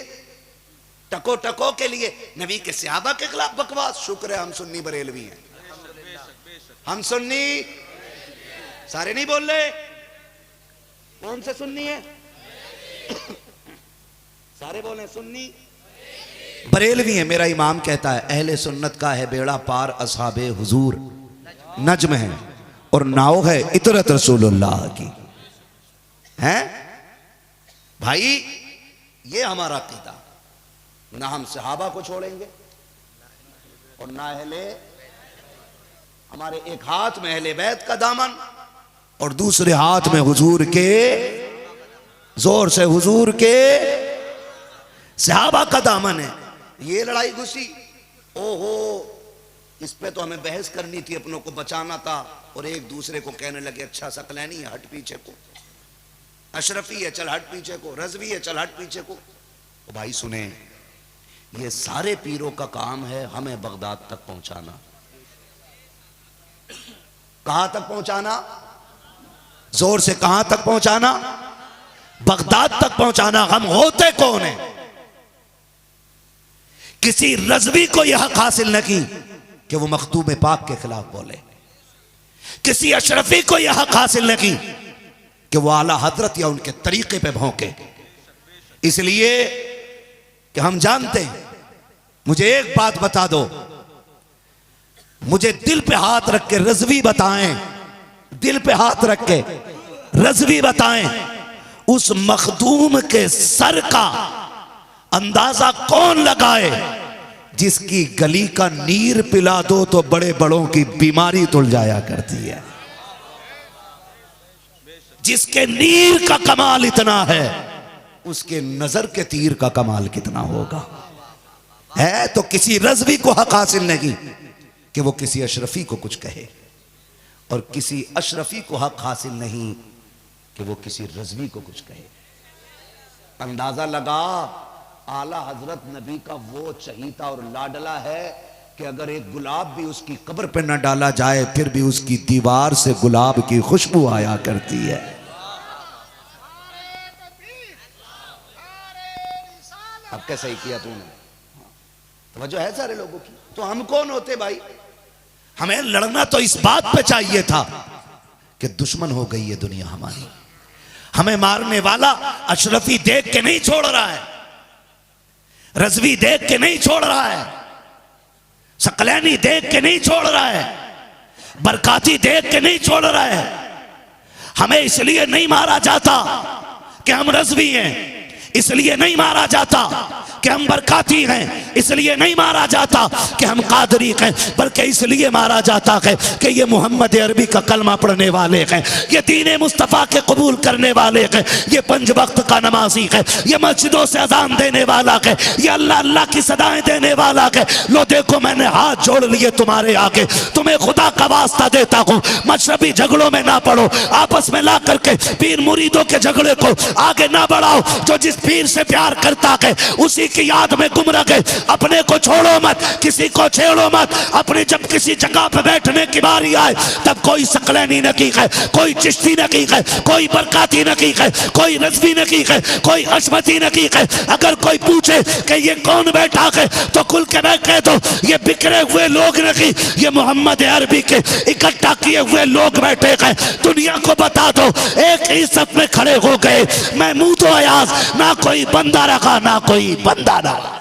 टको टको के लिए, नबी के सहाबा के खिलाफ बकवास। शुक्र है हम सुन्नी बरेलवी हैं, हम सुन्नी सारे नहीं बोल रहे। कौन से सुन्नी है? सारे बोले सुन्नी बरेलवी है। मेरा इमाम कहता है अहले सुन्नत का है बेड़ा पार असहाबे हुजूर, नज्म है और नाव है इतरत रसूलुल्लाह की। हैं भाई ये हमारा अकीदा, ना हम सहाबा को छोड़ेंगे और ना अहले, हमारे एक हाथ में अहले बैत का दामन और दूसरे हाथ में हुजूर के, जोर से हुजूर के सहाबा का दामन है। ये लड़ाई घुसी, ओहो इस पे तो हमें बहस करनी थी, अपनों को बचाना था, और एक दूसरे को कहने लगे अच्छा सकलैनी है हट पीछे को, अशरफी है चल हट पीछे को, रजवी है चल हट पीछे को। तो भाई सुने, ये सारे पीरों का काम है हमें बगदाद तक पहुंचाना। कहां तक पहुंचाना? जोर से कहां तक पहुंचाना? बगदाद तक पहुंचाना। हम होते कौन है? किसी रजवी को यह हक हासिल न की कि वो मखदूम पाक के खिलाफ बोले, किसी अशरफी को यह हक हासिल न की कि वो आला हजरत या उनके तरीके पे भौंके। इसलिए कि हम जानते हैं, मुझे एक बात बता दो, मुझे दिल पे हाथ रख के रजवी बताएं, दिल पे हाथ रख के रजवी बताएं, उस मखदूम के सर का अंदाजा कौन लगाए जिसकी गली का नीर पिला दो तो बड़े बड़ों की बीमारी तुल जाया करती है। जिसके नीर का कमाल इतना है उसके नजर के तीर का कमाल कितना होगा। है तो किसी रजवी को हक हासिल नहीं कि वो किसी अशरफी को कुछ कहे, और किसी अशरफी को हक हासिल नहीं कि वो किसी रजवी को कुछ कहे। अंदाजा लगा, आला हजरत नबी का वो चहीता और लाडला है कि अगर एक गुलाब भी उसकी कब्र पे न डाला जाए फिर भी उसकी दीवार से गुलाब की खुशबू आया करती है। अब कैसे ही किया तूने? तवज्जो है सारे लोगों की। तो हम कौन होते भाई? हमें लड़ना तो इस बात पे चाहिए था कि दुश्मन हो गई है दुनिया हमारी। हमें मारने वाला अशरफी देख के नहीं छोड़ रहा है, रजवी देख के नहीं छोड़ रहा है, सकलैनी देख के नहीं छोड़ रहा है, बरकाती देख के नहीं छोड़ रहा है। हमें इसलिए नहीं मारा जाता कि हम रजवी हैं, इसलिए नहीं मारा जाता कि हम बरकाती हैं, इसलिए नहीं मारा जाता कि हम कादरी हैं, बल्कि इसलिए मारा जाता है कि ये मोहम्मद अरबी का कलमा पढ़ने वाले हैं, ये दीन मुस्तफ़ा के कबूल करने वाले हैं, ये 5 वक्त का नमाजी है, ये मस्जिदों से अजान देने वाला है, ये अल्लाह अल्लाह की सदाएं देने वाला है। लो देखो मैंने हाथ जोड़ लिए तुम्हारे आगे, तुम्हें खुदा का वास्ता देता हूँ, मशरबी झगड़ों में ना पड़ो, आपस में ला करके पीर मुरीदों के झगड़े को आगे ना बढ़ाओ। जो जिस पीर से प्यार करता है उसी की याद में गुम रहे। अपने को छोड़ो मत, किसी को छेड़ो मत। अपनी जब किसी जगह पे बैठने की बारी आए तब कोई सकलैनी नकी है, कोई चिश्ती नकी है, कोई बरकाती नकी है, कोई रज़वी नकी है, कोई हशमती नकी है। अगर कोई पूछे कि ये कौन बैठा है तो खुल के मैं कह दो ये बिखरे हुए लोग नहीं, ये मोहम्मद अरबी के इकट्ठा किए हुए लोग बैठे हैं। दुनिया को बता दो एक ही सफ में खड़े हो गए। मैं मुंह तो अयाज, ना कोई बंदा रखा ना कोई बंदा रखा।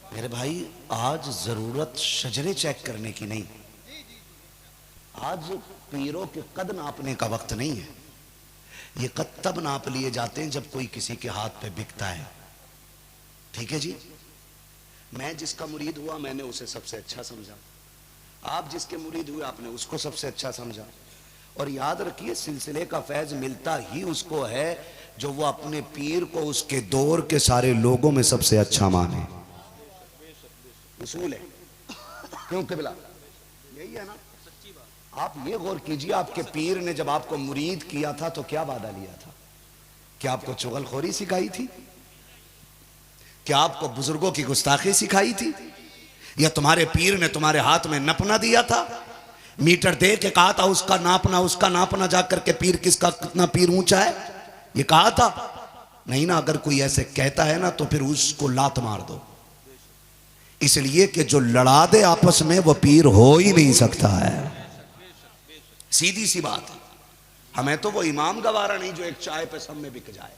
मेरे भाई आज जरूरत शजरे चेक करने की नहीं, आज पीरों के कद नापने का वक्त नहीं है। ये कद तब नाप लिए जाते हैं जब कोई किसी के हाथ पे बिकता है। ठीक है जी, मैं जिसका मुरीद हुआ मैंने उसे सबसे अच्छा समझा, आप जिसके मुरीद हुए आपने उसको सबसे अच्छा समझा। और याद रखिए सिलसिले का फैज मिलता ही उसको है जो वो अपने पीर को उसके दौर के सारे लोगों में सबसे अच्छा माने। उसूल है, क्यों किबला यही है ना। आप ये गौर कीजिए, आपके पीर ने जब आपको मुरीद किया था तो क्या वादा लिया था? क्या आपको चुगलखोरी सिखाई थी? क्या आपको बुजुर्गों की गुस्ताखी सिखाई थी? या तुम्हारे पीर ने तुम्हारे हाथ में नपना दिया था, मीटर दे के कहा था उसका नापना जाकर के पीर किसका कितना पीर ऊंचा है, ये कहा था? नहीं ना। अगर कोई ऐसे कहता है ना तो फिर उसको लात मार दो, इसलिए कि जो लड़ा दे आपस में वो पीर हो ही नहीं सकता है। सीधी सी बात है। हमें तो वो इमाम गवारा नहीं जो एक चाय पे सब में बिक जाए,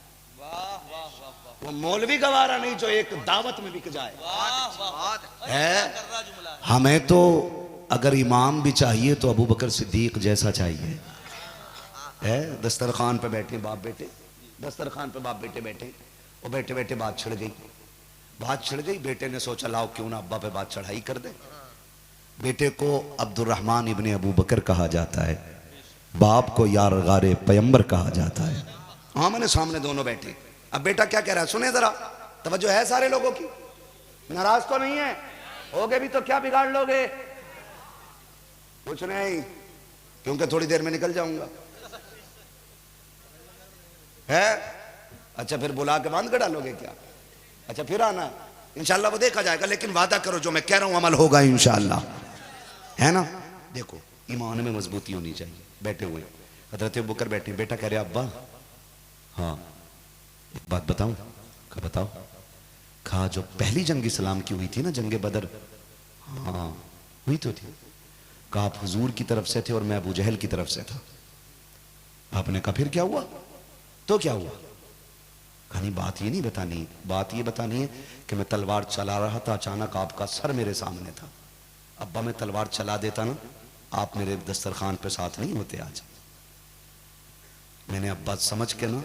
वो मौलवी गवारा नहीं जो एक दावत में बिक जाए है। हमें तो अगर इमाम भी चाहिए तो अबू बकर सिद्दीक जैसा चाहिए है। दस्तरखान पे बैठे बाप बेटे, दस्तरखान पे बाप बेटे बैठे, और बैठे बैठे बात छिड़ गई। बेटे ने सोचा लाओ क्यों ना अब्बा पे बात चढ़ाई कर दे। बेटे को अब्दुर्रहमान इब्ने अबू बकर कहा जाता है, बाप को यार गारे पैगंबर कहा जाता है। हाँ मैंने सामने दोनों बैठे। अब बेटा क्या कह रहा है सुने जरा, तवज्जो है सारे लोगों की, नाराज तो नहीं है? होगे भी तो क्या बिगाड़ लोगे? कुछ नहीं, क्योंकि थोड़ी देर में निकल जाऊंगा है। अच्छा फिर बुला के बांध कर डालोगे क्या? अच्छा फिर आना इंशाल्लाह, वो देखा जाएगा, लेकिन वादा करो जो मैं कह रहा हूं अमल होगा इंशाल्लाह, है ना। देखो ईमान में मजबूती होनी चाहिए। बैठे हुए हजरत अबू बकर बैठे, बेटा कह रहे अब्बा हाँ एक बात बताऊं? कहा बताओ। कहा जो पहली जंग इस्लाम की हुई थी ना, जंग बदर, हाँ हुई तो थी। कहा आप हुजूर की तरफ से थे और मैं अबू जहल की तरफ से था। आपने कहा फिर क्या हुआ? तो क्या हुआ? कहानी बात ये नहीं बतानी, बात ये बतानी है कि मैं तलवार चला रहा था, अचानक आपका सर मेरे सामने था। अब्बा मैं तलवार चला देता ना, आप मेरे दस्तरखान पे साथ नहीं होते आज। मैंने अब्बा समझ के ना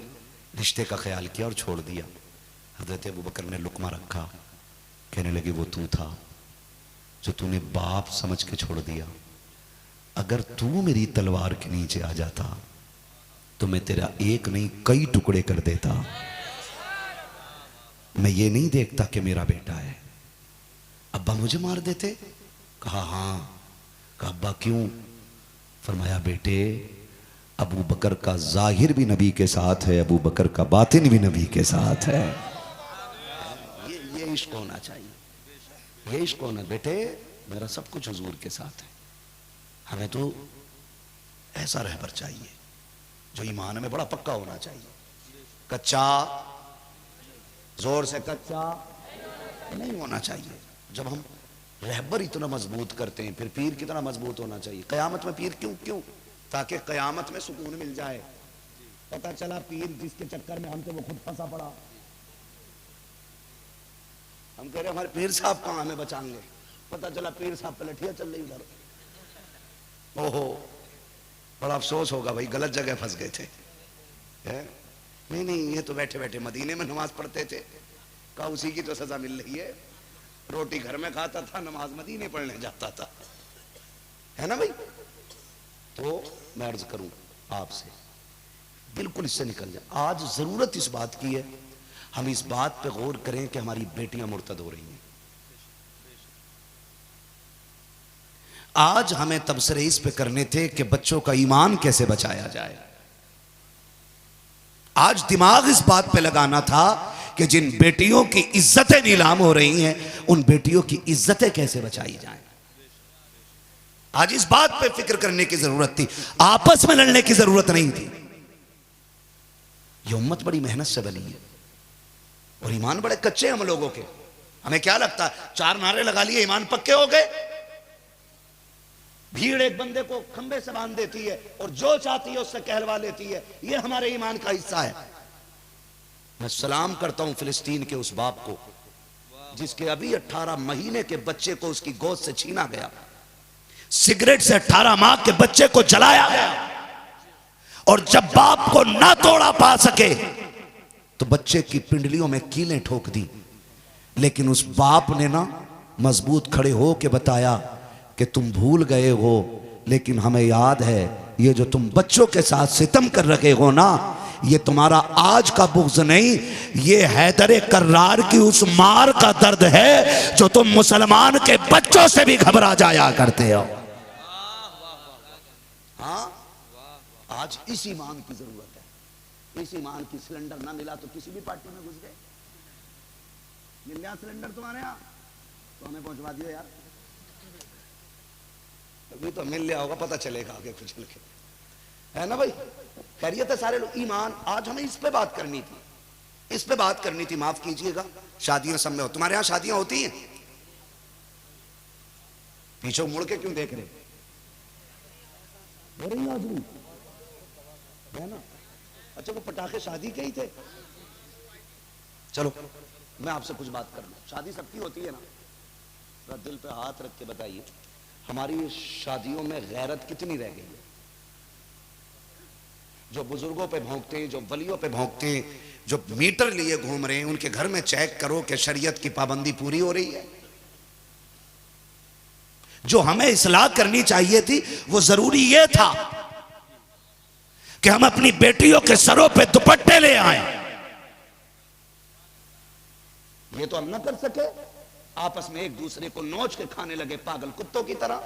रिश्ते का ख्याल किया और छोड़ दिया। हजरत अबू बकर ने लुकमा रखा, कहने लगे वो तू था जो तूने बाप समझ के छोड़ दिया। अगर तू मेरी तलवार के नीचे आ जाता तो मैं तेरा एक नहीं कई टुकड़े कर देता। मैं ये नहीं देखता कि मेरा बेटा है। अब्बा मुझे मार देते? कहा हाँ। कहा अब्बा क्यों? फरमाया बेटे अबू बकर का जाहिर भी नबी के साथ है, अबू बकर का बातिन भी नबी के साथ है। ये इश्क होना चाहिए, ये इश्क होना। बेटे मेरा सब कुछ हुजूर के साथ है। हमें तो ऐसा रहबर चाहिए जो ईमान में बड़ा पक्का होना चाहिए। कच्चा, जोर से कच्चा नहीं होना चाहिए। जब हम रहबर इतना मजबूत करते हैं फिर पीर कितना मजबूत होना चाहिए। कयामत में पीर क्यों क्यों? ताकि कयामत में सुकून मिल जाए। पता चला पीर जिसके चक्कर में हमसे वो खुद फंसा पड़ा। हम कह रहे हमारे पीर साहब कहाँ हमें बचाएंगे, पता चला पीर साहब पलटिया चल रही उधर। ओहो बड़ा अफसोस होगा भाई, गलत जगह फंस गए थे। नहीं नहीं, ये तो बैठे बैठे मदीने में नमाज पढ़ते थे, का उसी की तो सजा मिल रही है। रोटी घर में खाता था, नमाज मदीने पढ़ने जाता था, है ना भाई। तो मैं अर्ज करूं आपसे, बिल्कुल इससे निकल जाए। आज जरूरत इस बात की है, हम इस बात पे गौर करें कि हमारी बेटियां मुर्तद हो रही हैं। आज हमें तबसरे इस पे करने थे कि बच्चों का ईमान कैसे बचाया जाए। आज दिमाग इस बात पे लगाना था कि जिन बेटियों की इज्जतें नीलाम हो रही हैं, उन बेटियों की इज्जतें कैसे बचाई जाएं। आज इस बात पे फिक्र करने की जरूरत थी, आपस में लड़ने की जरूरत नहीं थी। ये उम्मत बड़ी मेहनत से बनी है और ईमान बड़े कच्चे हम लोगों के। हमें क्या लगता है 4 नारे लगा लिए ईमान पक्के हो गए। भीड़ एक बंदे को खंबे से बांध देती है और जो चाहती है उससे कहलवा लेती है, ये हमारे ईमान का हिस्सा है। मैं सलाम करता हूं फिलिस्तीन के उस बाप को जिसके अभी 18 महीने के बच्चे को उसकी गोद से छीना गया, सिगरेट से 18 माह के बच्चे को जलाया गया, और जब बाप को ना तोड़ा पा सके तो बच्चे की पिंडलियों में कीलें ठोक दी। लेकिन उस बाप ने ना मजबूत खड़े हो के बताया कि तुम भूल गए हो, लेकिन हमें याद है ये जो तुम बच्चों के साथ सितम कर रहे हो ना, ये तुम्हारा आज का बुग़्ज़ नहीं, ये हैदर कर्रार की उस मार का दर्द है जो तुम मुसलमान के बच्चों से भी घबरा जाया करते हो। हाँ, आज इस ईमान की जरूरत है। इस ईमान की सिलेंडर ना मिला तो किसी भी पार्टी में घुस गए। मिल गया सिलेंडर तुम्हारे यहाँ तो हमें पहुंचवा दियो यार, अभी तो मिल लिया होगा, पता चलेगा आगे कुछ लिखे, है ना भाई। खैरियत है सारे लोग। ईमान, आज हमें इस पे बात करनी थी, इस पे बात करनी थी। माफ कीजिएगा, शादियां सब में हो, तुम्हारे यहां शादियां होती हैं? पीछे मुड़ के क्यों देख रहे हो रही आज भी, है ना। अच्छा वो पटाखे शादी के ही थे। चलो मैं आपसे कुछ बात कर लूं। शादी सबकी होती है ना, जरा दिल पे हाथ रख के बताइए हमारी शादियों में गैरत कितनी रह गई है। जो बुजुर्गों पे भौंकते हैं, जो वलियों पे भौंकते हैं, जो मीटर लिए घूम रहे हैं, उनके घर में चेक करो कि शरीयत की पाबंदी पूरी हो रही है। जो हमें इस्लाह करनी चाहिए थी वो जरूरी ये था कि हम अपनी बेटियों के सरों पे दुपट्टे ले आए। ये तो हम ना कर सके, आपस में एक दूसरे को नोच के खाने लगे पागल कुत्तों की तरह।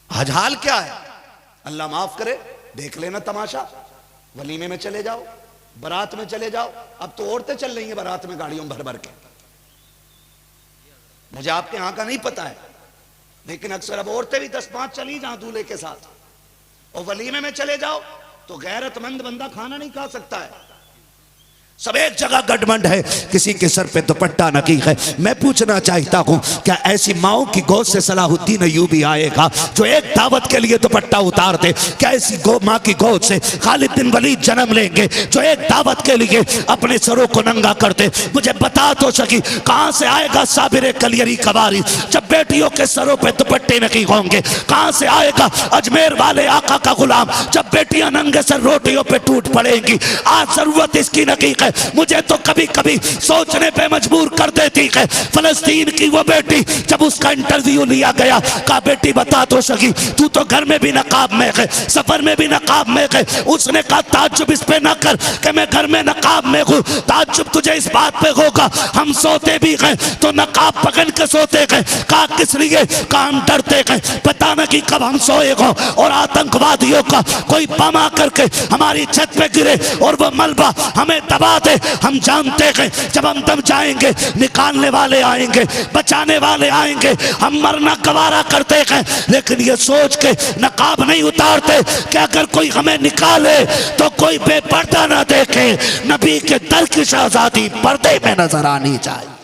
आज हाल क्या है, अल्लाह माफ करे, देख लेना तमाशा। वलीमे में चले जाओ, बारात में चले जाओ, अब तो औरतें चल रही हैं बारात में गाड़ियों भर भर के। मुझे आपके यहां का नहीं पता है, लेकिन अक्सर अब औरतें भी 10-5 चली जहां दूल्हे के साथ। और वलीमे में चले जाओ तो गैरतमंद बंदा खाना नहीं खा सकता है। सब एक जगह गठबंध है, किसी के सर पे दुपट्टा नकीक है। मैं पूछना चाहता हूं क्या ऐसी माओ की गोद से सलाहुद्दीन अय्यूबी आएगा जो एक दावत के लिए दुपट्टा उतार दे? क्या ऐसी माँ की गोद से खालिद बिन वलीद जन्म लेंगे जो एक दावत के लिए अपने सरों को नंगा कर दे? मुझे बता तो सकी कहां से आएगा साबिर कलियरी कवारी जब बेटियों के सरों पे दुपट्टे नकीक होंगे? कहां से आएगा अजमेर वाले आका का गुलाम जब बेटियां नंगे सर रोटियों पे टूट पड़ेंगी? आज जरूरत इसकी नकीक। मुझे तो कभी कभी सोचने पे मजबूर कर देती है फलस्तीन की वो बेटी जब उसका इंटरव्यू लिया गया, कहा बेटी बता तो सकी तू तो घर में भी नकाब में है, सफर में भी नकाब में है। उसने कहा ताज्जुब इस पे ना कर कि मैं घर में नकाब में हूँ, ताज्जुब तुझे इस बात पे होगा हम सोते भी हैं तो नकाब पकड़ के सोते हैं। कहा किस लिए? कहा हम डरते हैं, पता न कि कब हम सोए हो और आतंकवादियों का कोई बम आकर के हमारी छत पे गिरे और वो मलबा हमें दबा बात है, हम जानते हैं जब हम दम जाएंगे निकालने वाले आएंगे, बचाने वाले आएंगे। हम मरना गवारा करते हैं, लेकिन ये सोच के नकाब नहीं उतारते कि अगर कोई हमें निकाले तो कोई बेपर्दा ना देखे। नबी के दर की शहजादी पर्दे में नजर आनी चाहिए।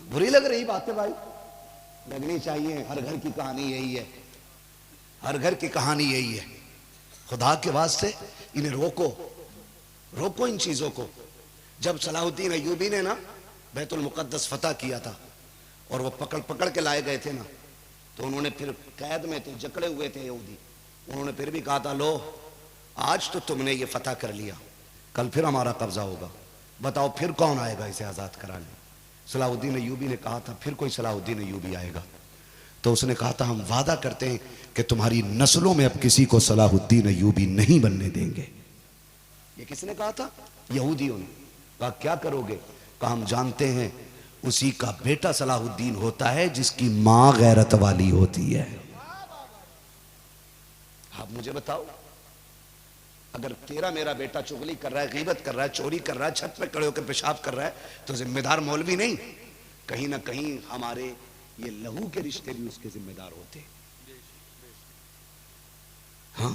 बुरी लग रही बात है भाई, लगनी चाहिए। हर घर की कहानी यही है, हर घर की कहानी यही है। खुदा के वास्ते इन्हें रोको, रोको इन चीजों को। जब सलाहुद्दीन अय्यूबी ने ना बैतुल मुकद्दस फतह किया था और वो पकड़ पकड़ के लाए गए थे ना, तो उन्होंने फिर कैद में थे, जकड़े हुए थे यहूदी। उन्होंने फिर भी कहा था, लो आज तो तुमने ये फतह कर लिया, कल फिर हमारा कब्जा होगा, बताओ फिर कौन आएगा इसे आजाद कराने। सलाहुद्दीन अय्यूबी ने कहा था फिर कोई सलाहुद्दीन अय्यूबी आएगा। तो उसने कहा था हम वादा करते हैं कि तुम्हारी नस्लों में अब किसी को सलाहुद्दीन अय्यूबी नहीं बनने देंगे। ये किसने कहा था? यहूदियों ने। कहा क्या करोगे? कहा हम जानते हैं उसी का बेटा सलाहुद्दीन होता है जिसकी मां गैरत वाली होती है। आप मुझे बताओ, अगर तेरा मेरा बेटा चुगली कर रहा है, गीबत कर रहा है, चोरी कर रहा है, छत पे खड़े होकर पेशाब कर रहा है, तो जिम्मेदार मौलवी नहीं, कहीं ना कहीं हमारे ये लहू के रिश्ते भी उसके जिम्मेदार होते। हाँ,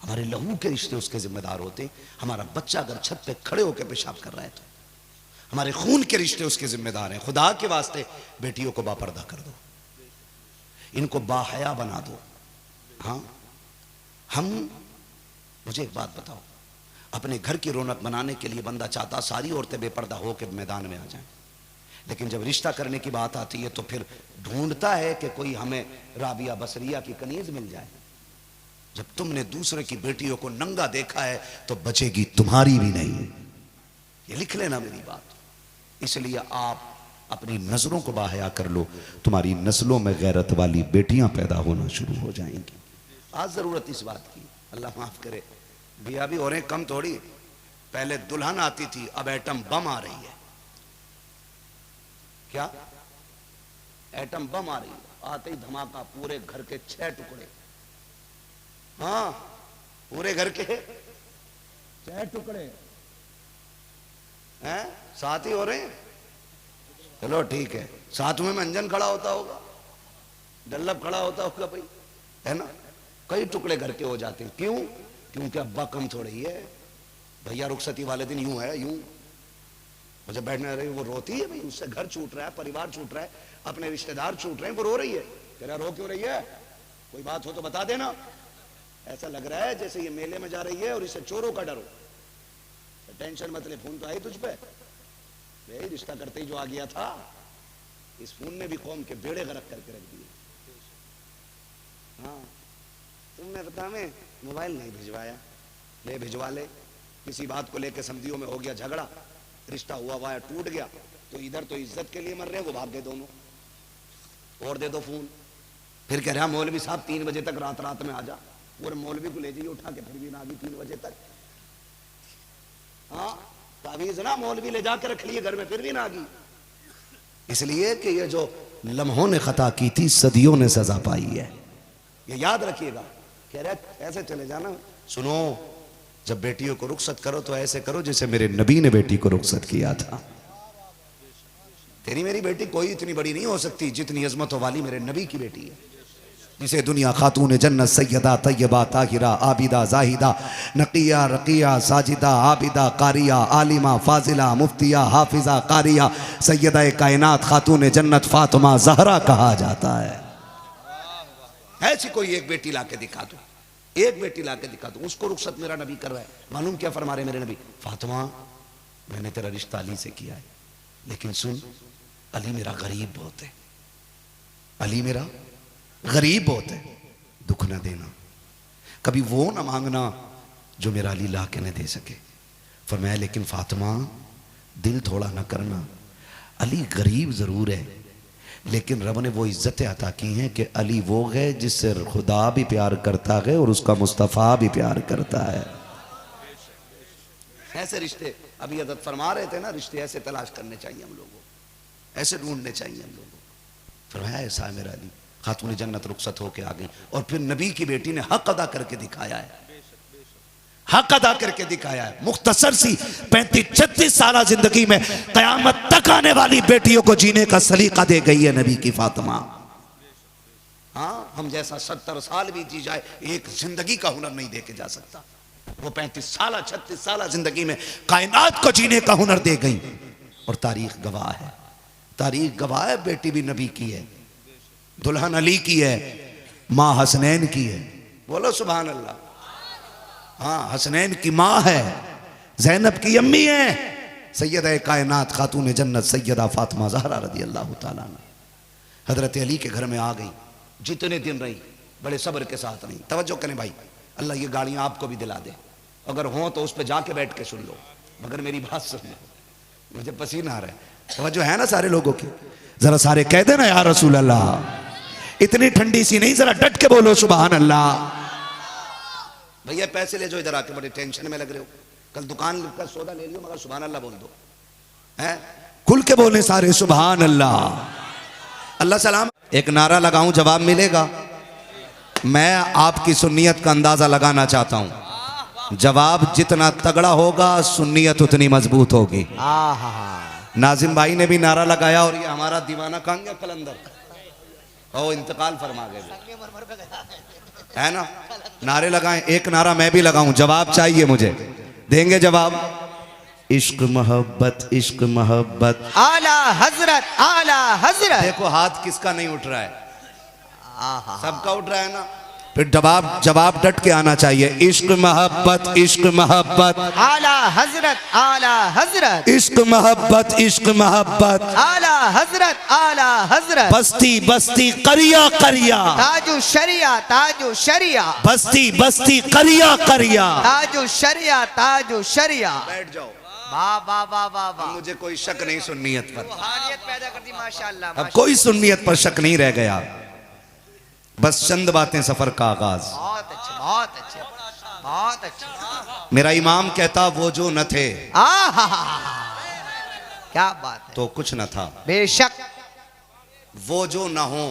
हमारे लहू के रिश्ते उसके जिम्मेदार होते। हमारा बच्चा अगर छत पे खड़े होकर पेशाब कर रहा है तो हमारे खून के रिश्ते उसके जिम्मेदार हैं। खुदा के वास्ते बेटियों को बापर्दा कर दो, इनको बाहया बना दो। हाँ, हम मुझे एक बात बताओ, अपने घर की रौनक बनाने के लिए बंदा चाहता सारी औरतें बेपर्दा हो के मैदान में आ जाएं, लेकिन जब रिश्ता करने की बात आती है तो फिर ढूंढता है कि कोई हमें राबिया बसरिया की कनीज मिल जाए। जब तुमने दूसरे की बेटियों को नंगा देखा है तो बचेगी तुम्हारी भी नहीं। ये लिख लेना मेरी बात। इसलिए आप अपनी नजरों को बाहया कर लो, तुम्हारी नस्लों में गैरत वाली बेटियां पैदा होना शुरू हो जाएंगी। आज जरूरत इस बात की, अल्लाह माफ करे, बिया भी हो रहे कम थोड़ी। पहले दुल्हन आती थी, अब एटम बम आ रही है। क्या? एटम बम आ रही है, आते ही धमाका, पूरे घर के 6 टुकड़े। हाँ, पूरे घर के 6 टुकड़े हैं, साथ ही हो रहे हैं। चलो ठीक है, सातवें में अंजन खड़ा होता होगा, डल्लब खड़ा होता होगा भाई, है ना। कई टुकड़े घर के हो जाते हैं। क्यों? क्योंकि अब्बा कम थोड़े ही है। भैया रुखसती वाले दिन यूं है, यूं जब बैठने रही वो रोती है भाई, उससे घर छूट रहा है, परिवार छूट रहा है, अपने रिश्तेदार छूट रहे हैं, वो रो रही है। तेरा रो क्यों रही है? कोई बात हो तो बता देना। ऐसा लग रहा है जैसे ये मेले में जा रही है और इसे चोरों का डर हो। टेंशन मत ले, फोन तो आई तुझ पे, रिश्ता करते ही जो आ गया था, इस फोन ने भी कौम के बेड़े गरक करके रख दिए। हाँ, तुमने बता में मोबाइल नहीं भिजवाया, ले भिजवा ले। किसी बात को लेकर समझियों में हो गया झगड़ा, रिश्ता हुआ वाया टूट गया, तो इधर तो इज्जत के लिए मर रहे हैं, वो भाग गए दोनों। और दे दो फोन, फिर कह रहा मौलवी साहब 3 बजे तक रात में आ जा। और मौलवी को ले जाइए उठा के, फिर भी ना आ गई 3 बजे तक। हाँ, तावीज ना मौलवी ले जाकर रख लिए घर में, फिर भी ना आ गई। इसलिए कि ये जो लम्हों ने खता की थी, सदियों ने सजा पाई है, ये याद रखिएगा। कह रहे ऐसे चले जाना। सुनो, जब बेटियों को रुखसत करो तो ऐसे करो जैसे मेरे नबी ने बेटी को रुखसत किया था। तेरी मेरी बेटी कोई इतनी बड़ी नहीं हो सकती जितनी अजमतों वाली मेरे नबी की बेटी है, जिसे दुनिया खातून जन्नत सैयदा तैयबा ताहिरा आबिदा जाहिदा नकिया रकिया साजिदा आबिदा कारिया आलिमा फाजिला मुफ्तिया हाफिजा कारिया सैयदा कायनात खातून जन्नत फातिमा जहरा कहा जाता है। ऐसी कोई एक बेटी लाके दिखा दो, एक बेटी लाके दिखा दो, उसको रुखसत मेरा नबी कर रहा है। मालूम क्या फरमा रहे मेरे नबी? फातिमा, मैंने तेरा रिश्ता अली से किया है, लेकिन सुन, अली मेरा गरीब बहुत है, अली मेरा गरीब बहुत है, दुख ना देना, कभी वो ना मांगना जो मेरा अली ला के न दे सके। फरमाया लेकिन फातिमा, दिल थोड़ा ना करना, अली गरीब जरूर है, लेकिन रब ने वो इज्जतें अता की हैं कि अली वो है जिससे खुदा भी प्यार करता है और उसका मुस्तफ़ा भी प्यार करता है। ऐसे रिश्ते अभी हज़रत फरमा रहे थे ना, रिश्ते ऐसे तलाश करने चाहिए हम लोगों को, ऐसे ढूंढने चाहिए हम लोगों को। फरमाया ऐसा है मेरा अली, खातून जन्नत रुखसत होके आ गई और फिर नबी की बेटी ने हक अदा करके दिखाया है, हक अदा करके दिखाया है। मुख्तसर सी 35-36 साल जिंदगी में कयामत तक आने वाली बेटियों को जीने का सलीका दे गई है नबी की फातिमा। हाँ, हम जैसा 70 साल भी जी जाए एक जिंदगी का हुनर नहीं दे के जा सकता। वो 35 साल 36 साल जिंदगी में कायनात को जीने का हुनर दे गई और तारीख गवाह है, तारीख गवाह है। बेटी भी नबी की है, दुल्हन अली की है, माँ हसनैन की है। बोलो सुभान अल्लाह। हाँ, हसनैन की माँ है, ज़ैनब की अम्मी है, सैयदा कायनात खातून जन्नत सैयदा फातिमा ज़हरा रज़ी अल्लाह ताला अन्हा हज़रत अली के घर में आ गई। जितने दिन रही बड़े सब्र के साथ रही। तवज्जो करें भाई, अल्लाह ये गाड़ियाँ आपको भी दिला दे, अगर हों तो उस पर जाके बैठ के सुन लो, मगर मेरी बात सुन लो, मुझे पसीना आ रहा है। तवज्जो है ना सारे लोगों की? जरा सारे कह देना या रसूल अल्लाह। इतनी ठंडी सी नहीं, जरा डट के बोलो सुभान अल्लाह। भैया पैसे ले जो इधर आके, बड़े टेंशन में लग रहे हो, कल दुकान का सौदा ले लियो, मगर सुभान अल्लाह बोल दो, हैं खुल के बोले सारे सुभान अल्लाह। अल्लाह सलाम। एक नारा लगाऊं जवाब मिलेगा? मैं आपकी सुन्नियत का अंदाजा लगाना चाहता हूं, जवाब जितना तगड़ा होगा सुन्नियत उतनी मजबूत होगी। नाजिम भाई ने भी नारा लगाया और ये हमारा दीवाना कहाँ गया कलंदर, ओ इंतकाल फरमा गए, है ना? नारे लगाएं, एक नारा मैं भी लगाऊं, जवाब चाहिए मुझे, देंगे जवाब? इश्क मोहब्बत, इश्क मोहब्बत, आला हजरत, आला हजरत। देखो हाथ किसका नहीं उठ रहा है, सबका उठ रहा है ना? फिर जवाब डट के आना चाहिए। इश्क मोहब्बत, इश्क मोहब्बत, आला हजरत, आला हजरत। इश्क मोहब्बत, इश्क मोहब्बत, आला हजरत, आला हजरत। बस्ती बस्ती करिया करिया, ताजु शरिया, ताजु शरिया। बस्ती बस्ती करिया करिया, ताजु शरिया, ताजु शरिया। बैठ जाओ। वाह वाह वाह वाह वाह। मुझे कोई शक नहीं सुन्नियत पर, रूहानियत पैदा कर दी माशाअल्लाह। अब कोई सुन्नियत पर शक नहीं रह गया। बस चंद बातें सफर का आगाज। बहुत अच्छे, बहुत अच्छे, बहुत अच्छे। मेरा इमाम कहता वो जो न थे क्या बात है, तो कुछ न था, बेशक। वो जो न हो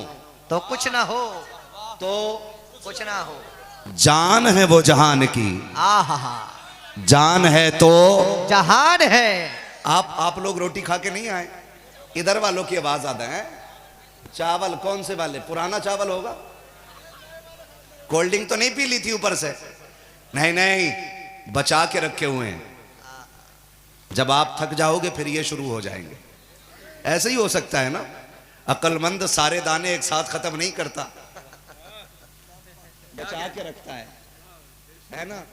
तो कुछ ना हो, तो कुछ ना हो। जान है वो जहान की, जान है तो जहान है। आप लोग रोटी खा के नहीं आए, इधर वालों की आवाज आता है। चावल कौन से वाले? पुराना चावल होगा। कोल्ड ड्रिंक तो नहीं पी ली थी ऊपर से? नहीं नहीं, बचा के रखे हुए हैं, जब आप थक जाओगे फिर ये शुरू हो जाएंगे। ऐसे ही हो सकता है ना, अक्लमंद सारे दाने एक साथ खत्म नहीं करता, बचा के रखता है ना?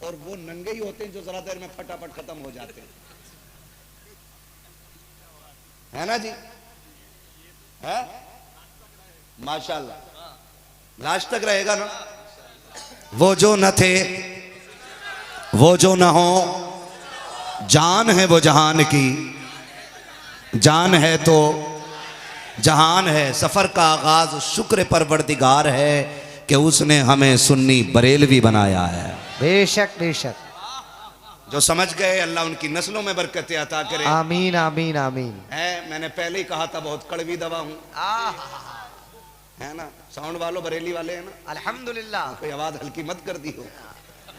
और वो नंगे ही होते हैं जो जरा देर में फटाफट खत्म हो जाते हैं, है ना जी? है माशाल्लाह, लास्ट तक रहेगा ना? वो जो न थे, वो जो न हो, जान है वो जहान की, जान है तो जहान है। सफर का आगाज शुक्र परवरदिगार है कि उसने हमें सुन्नी बरेलवी बनाया है। बेशक बेशक। जो समझ गए अल्लाह उनकी नस्लों में बरकतें अता करे। आमीन आमीन आमीन। है, मैंने पहले ही कहा था बहुत कड़वी दवा हूं, है ना? साउंड वालों बरेली वाले हैं ना? अल्हम्दुलिल्लाह। कोई आवाज हल्की मत कर दी हो।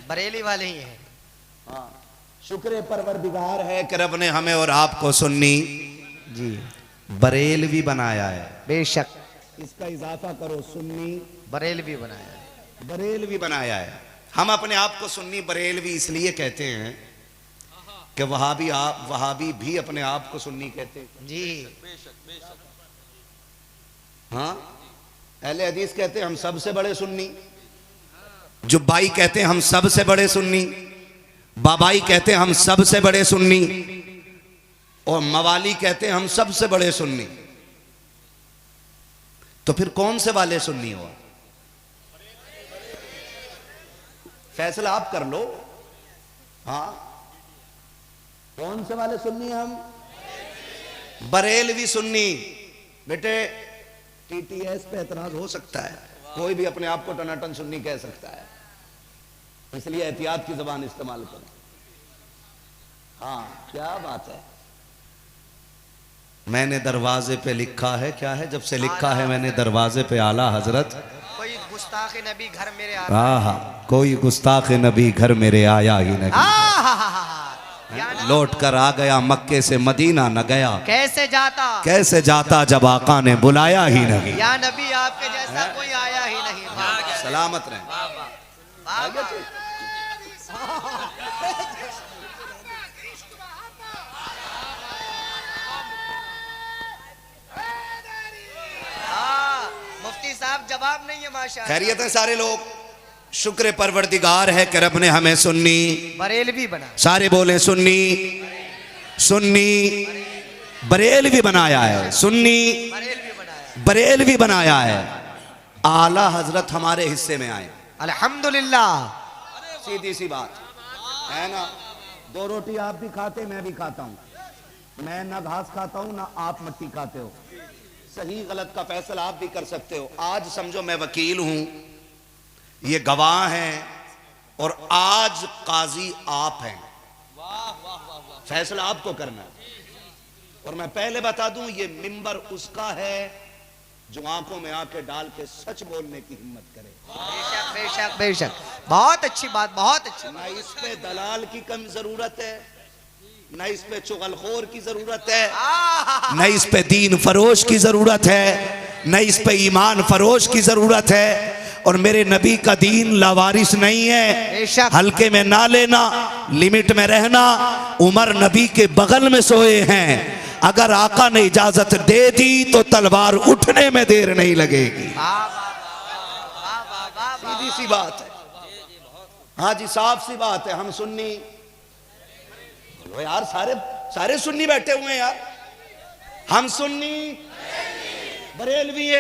बरेली वाले ही हैं। हाँ, शुक्र परवरदिगार है कि रब ने हमें और आपको सुन्नी जी बरेलवी बनाया है। बेशक। इसका इजाफा करो, सुन्नी बरेलवी बनाया है। बरेलवी बनाया है। हम अपने आप को सुन्नी बरेलवी इसलिए कहते हैं कि वहाबी भी अपने आप को सुन्नी कहते हैं जी। हाँ, अहले हदीस कहते हैं हम सबसे बड़े सुन्नी, जुब्बाई कहते हैं हम सबसे बड़े सुन्नी, बाबाई कहते हैं हम सबसे बड़े सुन्नी, और मवाली कहते हैं हम सबसे बड़े सुन्नी। तो फिर कौन से वाले सुन्नी हो? फैसला आप कर लो। हाँ, कौन से वाले सुन्नी हम? बरेलवी सुन्नी। बेटे टीटीएस पे एतराज हो सकता है, कोई भी अपने आप को टनाटन सुन्नी कह सकता है, इसलिए एहतियात की जबान इस्तेमाल करो। हाँ क्या बात है। मैंने दरवाजे पे लिखा है, क्या है, जब से लिखा है मैंने दरवाजे पे आला हजरत, कोई गुस्ताख नबी घर मेरे आ कोई गुस्ताख नबी घर मेरे आया ही नहीं, लौट कर आ गया मक्के से मदीना न गया, कैसे जाता जब आका ने बुलाया ही नहीं। या नबी आपके जैसा कोई आया ही नहीं। सलामत रहे। मुफ्ती साहब जवाब नहीं है माशा। खैरियत है सारे लोग। शुक्र परवरदिगार है कि रब ने हमें सुन्नी बरेलवी बना, सारे बोले सुन्नी, सुन्नी बरेलवी बनाया है, सुन्नी बरेलवी बनाया है। आला हजरत हमारे हिस्से में आए, अल्हम्दुलिल्लाह। सीधी सी बात है ना। दो रोटी आप भी खाते, मैं भी खाता हूँ। मैं ना घास खाता हूँ ना आप मट्टी खाते हो। सही गलत का फैसला आप भी कर सकते हो। आज समझो मैं वकील हूं, ये गवाह हैं, और आज काजी आप हैं। फैसला आपको करना है। और मैं पहले बता दूं, ये मिंबर उसका है जो आंखों में आंखें डाल के सच बोलने की हिम्मत करे। बेशक बेशक बेशक, बहुत अच्छी बात, बहुत अच्छी। ना इस पे दलाल की कम जरूरत है, न इस पे चुगलखोर की जरूरत है, न इस पे दीन फरोश की जरूरत है, न इस पे ईमान फरोश की जरूरत है। और मेरे नबी का दीन लावारिस नहीं है, हल्के में ना लेना, लिमिट में रहना। उमर नबी के बगल में सोए हैं, अगर आका ने इजाजत दे दी तो तलवार उठने में देर नहीं लगेगी। सीधी सी बात है। हाँ जी, साफ सी बात है। हम सुन्नी, यार सारे सुन्नी बैठे हुए हैं यार। हम सुन्नी बरेलवी हैं।